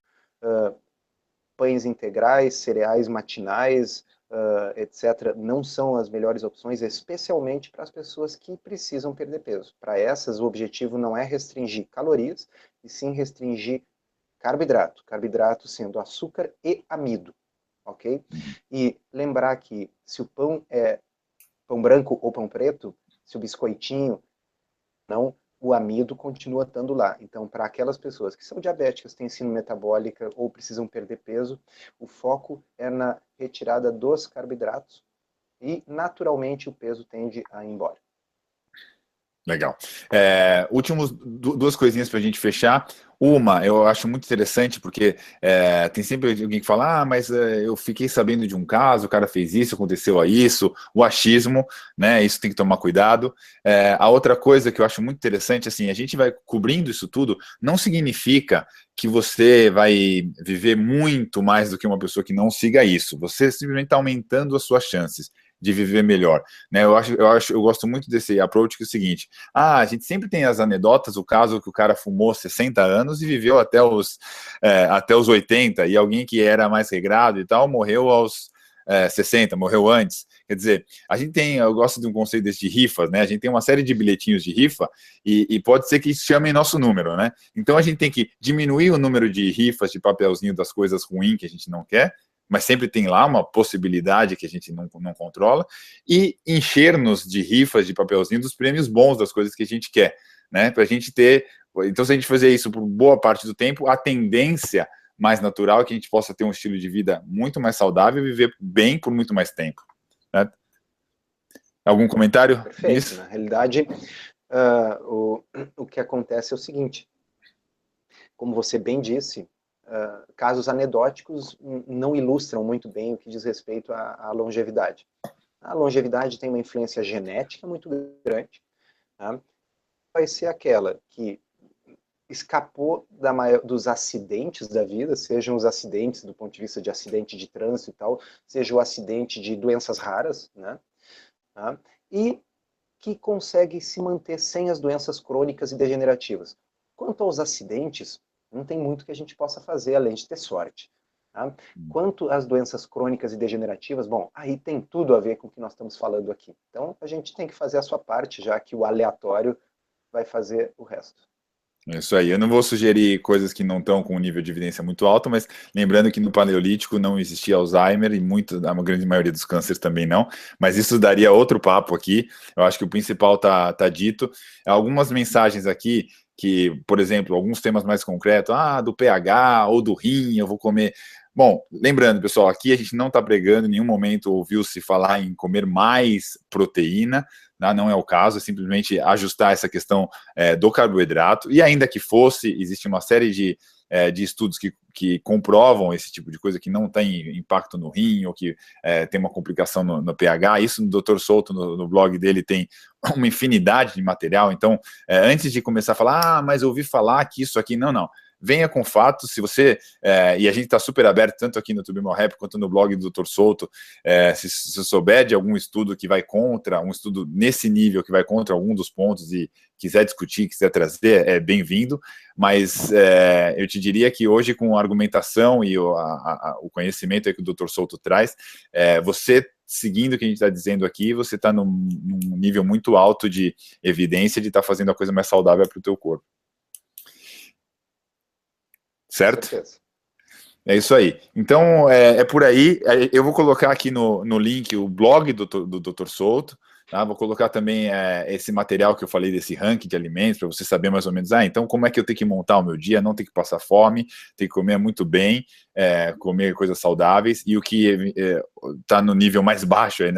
B: pães integrais, cereais matinais, etc., não são as melhores opções, especialmente para as pessoas que precisam perder peso. Para essas, o objetivo não é restringir calorias, e sim restringir carboidrato. Carboidrato sendo açúcar e amido, ok? E lembrar que se o pão é pão branco ou pão preto, se o biscoitinho não, o amido continua estando lá. Então, para aquelas pessoas que são diabéticas, têm síndrome metabólica ou precisam perder peso, o foco é na retirada dos carboidratos e, naturalmente, o peso tende a ir embora.
A: Legal. Duas coisinhas para a gente fechar. Uma, eu acho muito interessante, porque tem sempre alguém que fala, mas eu fiquei sabendo de um caso, o cara fez isso, aconteceu isso, o achismo, né? Isso tem que tomar cuidado. A outra coisa que eu acho muito interessante, assim, a gente vai cobrindo isso tudo, não significa que você vai viver muito mais do que uma pessoa que não siga isso. Você simplesmente está aumentando as suas chances de viver melhor, né? Eu gosto muito desse approach, que é o seguinte: a gente sempre tem as anedotas, o caso que o cara fumou 60 anos e viveu até os 80, e alguém que era mais regrado e tal, morreu aos 60, morreu antes. Quer dizer, eu gosto de um conceito desse de rifas, né? A gente tem uma série de bilhetinhos de rifa e pode ser que isso chame nosso número, né? Então a gente tem que diminuir o número de rifas, de papelzinho das coisas ruins que a gente não quer, mas sempre tem lá uma possibilidade que a gente não controla, e encher-nos de rifas, de papelzinho, dos prêmios bons das coisas que a gente quer, né? Para a gente ter... Então, se a gente fazer isso por boa parte do tempo, a tendência mais natural é que a gente possa ter um estilo de vida muito mais saudável e viver bem por muito mais tempo. Né? Algum comentário?
B: Perfeito.
A: Nisso?
B: Na realidade, o que acontece é o seguinte: como você bem disse, casos anedóticos não ilustram muito bem o que diz respeito à longevidade. A longevidade tem uma influência genética muito grande, tá? Vai ser aquela que escapou dos acidentes da vida, sejam os acidentes do ponto de vista de acidente de trânsito e tal, seja o acidente de doenças raras, né? Tá? E que consegue se manter sem as doenças crônicas e degenerativas. Quanto aos acidentes, não tem muito que a gente possa fazer, além de ter sorte. Tá? Quanto às doenças crônicas e degenerativas, bom, aí tem tudo a ver com o que nós estamos falando aqui. Então, a gente tem que fazer a sua parte, já que o aleatório vai fazer o resto.
A: Isso aí, eu não vou sugerir coisas que não estão com um nível de evidência muito alto, mas lembrando que no Paleolítico não existia Alzheimer e a grande maioria dos cânceres também não, mas isso daria outro papo aqui. Eu acho que o principal tá dito. Algumas mensagens aqui que, por exemplo, alguns temas mais concretos, do pH ou do rim, eu vou comer... Bom, lembrando, pessoal, aqui a gente não está pregando, em nenhum momento ouviu-se falar em comer mais proteína, né? Não é o caso, é simplesmente ajustar essa questão do carboidrato, e ainda que fosse, existe uma série de estudos que comprovam esse tipo de coisa, que não tem impacto no rim, ou que tem uma complicação no pH. Isso no Dr. Souto, no blog dele, tem uma infinidade de material. Então, antes de começar a falar, mas eu ouvi falar que isso aqui, não. Venha com fatos. Se você, e a gente está super aberto, tanto aqui no Tubi More Happy quanto no blog do Dr. Souto, se souber de algum estudo que vai contra, um estudo nesse nível que vai contra algum dos pontos e quiser discutir, quiser trazer, é bem-vindo, mas eu te diria que hoje, com a argumentação e o conhecimento aí que o Dr. Souto traz, você, seguindo o que a gente está dizendo aqui, você está num nível muito alto de evidência de estar fazendo a coisa mais saudável para o teu corpo. Certo? É isso aí. Então, por aí. Eu vou colocar aqui no link o blog do Dr. Souto. Tá? Vou colocar também esse material que eu falei desse ranking de alimentos, para você saber mais ou menos, então como é que eu tenho que montar o meu dia, não ter que passar fome, ter que comer muito bem, comer coisas saudáveis, e o que está no nível mais baixo aí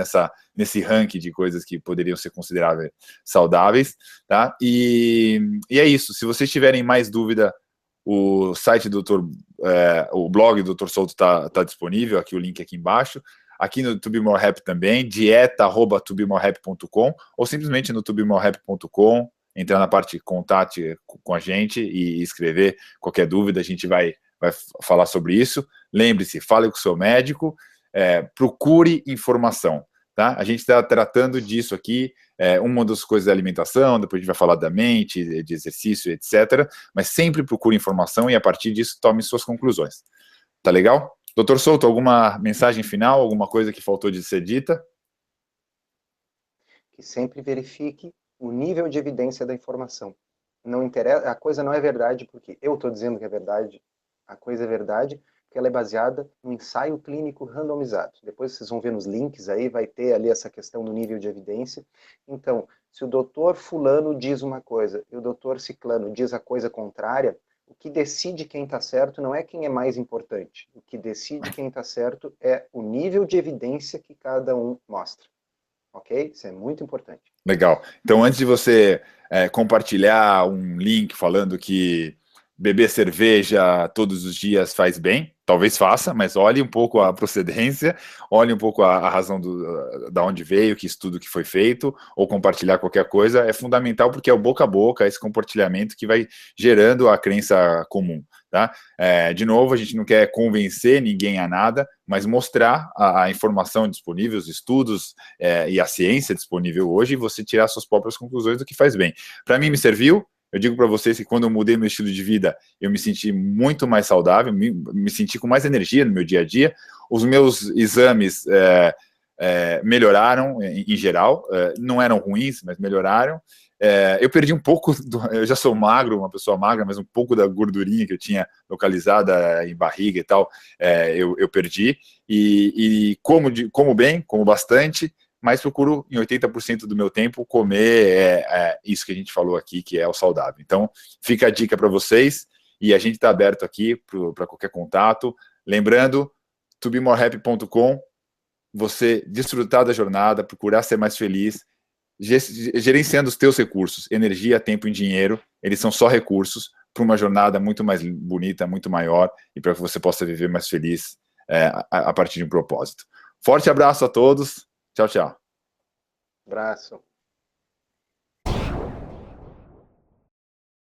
A: nesse ranking de coisas que poderiam ser consideradas saudáveis. Tá? E é isso. Se vocês tiverem mais dúvida, o site do o blog do Dr. Souto está disponível, aqui o link aqui embaixo. Aqui no Tubi More Happy também, dieta@tubimorhappy.com, ou simplesmente no tubimorhappy.com, entrar na parte de contato com a gente e escrever qualquer dúvida, a gente vai falar sobre isso. Lembre-se, fale com o seu médico, procure informação. Tá? A gente está tratando disso aqui, uma das coisas da alimentação, depois a gente vai falar da mente, de exercício, etc. Mas sempre procure informação e, a partir disso, tome suas conclusões. Tá legal? Dr. Souto, alguma mensagem final, alguma coisa que faltou de ser dita?
B: Que sempre verifique o nível de evidência da informação. Não interessa, a coisa não é verdade porque eu estou dizendo que é verdade, a coisa é verdade porque ela é baseada no ensaio clínico randomizado. Depois vocês vão ver nos links aí, vai ter ali essa questão do nível de evidência. Então, se o doutor fulano diz uma coisa e o doutor ciclano diz a coisa contrária, o que decide quem está certo não é quem é mais importante. O que decide quem está certo é o nível de evidência que cada um mostra. Ok? Isso é muito importante.
A: Legal. Então, antes de você compartilhar um link falando que beber cerveja todos os dias faz bem, talvez faça, mas olhe um pouco a procedência, olhe um pouco a razão da onde veio, que estudo que foi feito, ou compartilhar qualquer coisa, é fundamental, porque é o boca a boca, esse compartilhamento que vai gerando a crença comum. Tá? De novo, a gente não quer convencer ninguém a nada, mas mostrar a informação disponível, os estudos e a ciência disponível hoje, e você tirar suas próprias conclusões do que faz bem. Para mim, me serviu. Eu digo para vocês que quando eu mudei meu estilo de vida, eu me senti muito mais saudável, me senti com mais energia no meu dia a dia. Os meus exames melhoraram em geral, não eram ruins, mas melhoraram. Eu perdi um pouco, eu já sou magro, uma pessoa magra, mas um pouco da gordurinha que eu tinha localizada em barriga e tal, eu perdi. E como bem, como bastante, mas procuro, em 80% do meu tempo, comer isso que a gente falou aqui, que é o saudável. Então, fica a dica para vocês, e a gente está aberto aqui para qualquer contato. Lembrando, tubimorhappy.com, você desfrutar da jornada, procurar ser mais feliz, gerenciando os teus recursos, energia, tempo e dinheiro, eles são só recursos para uma jornada muito mais bonita, muito maior, e para que você possa viver mais feliz a partir de um propósito. Forte abraço a todos. Tchau, tchau.
B: Abraço.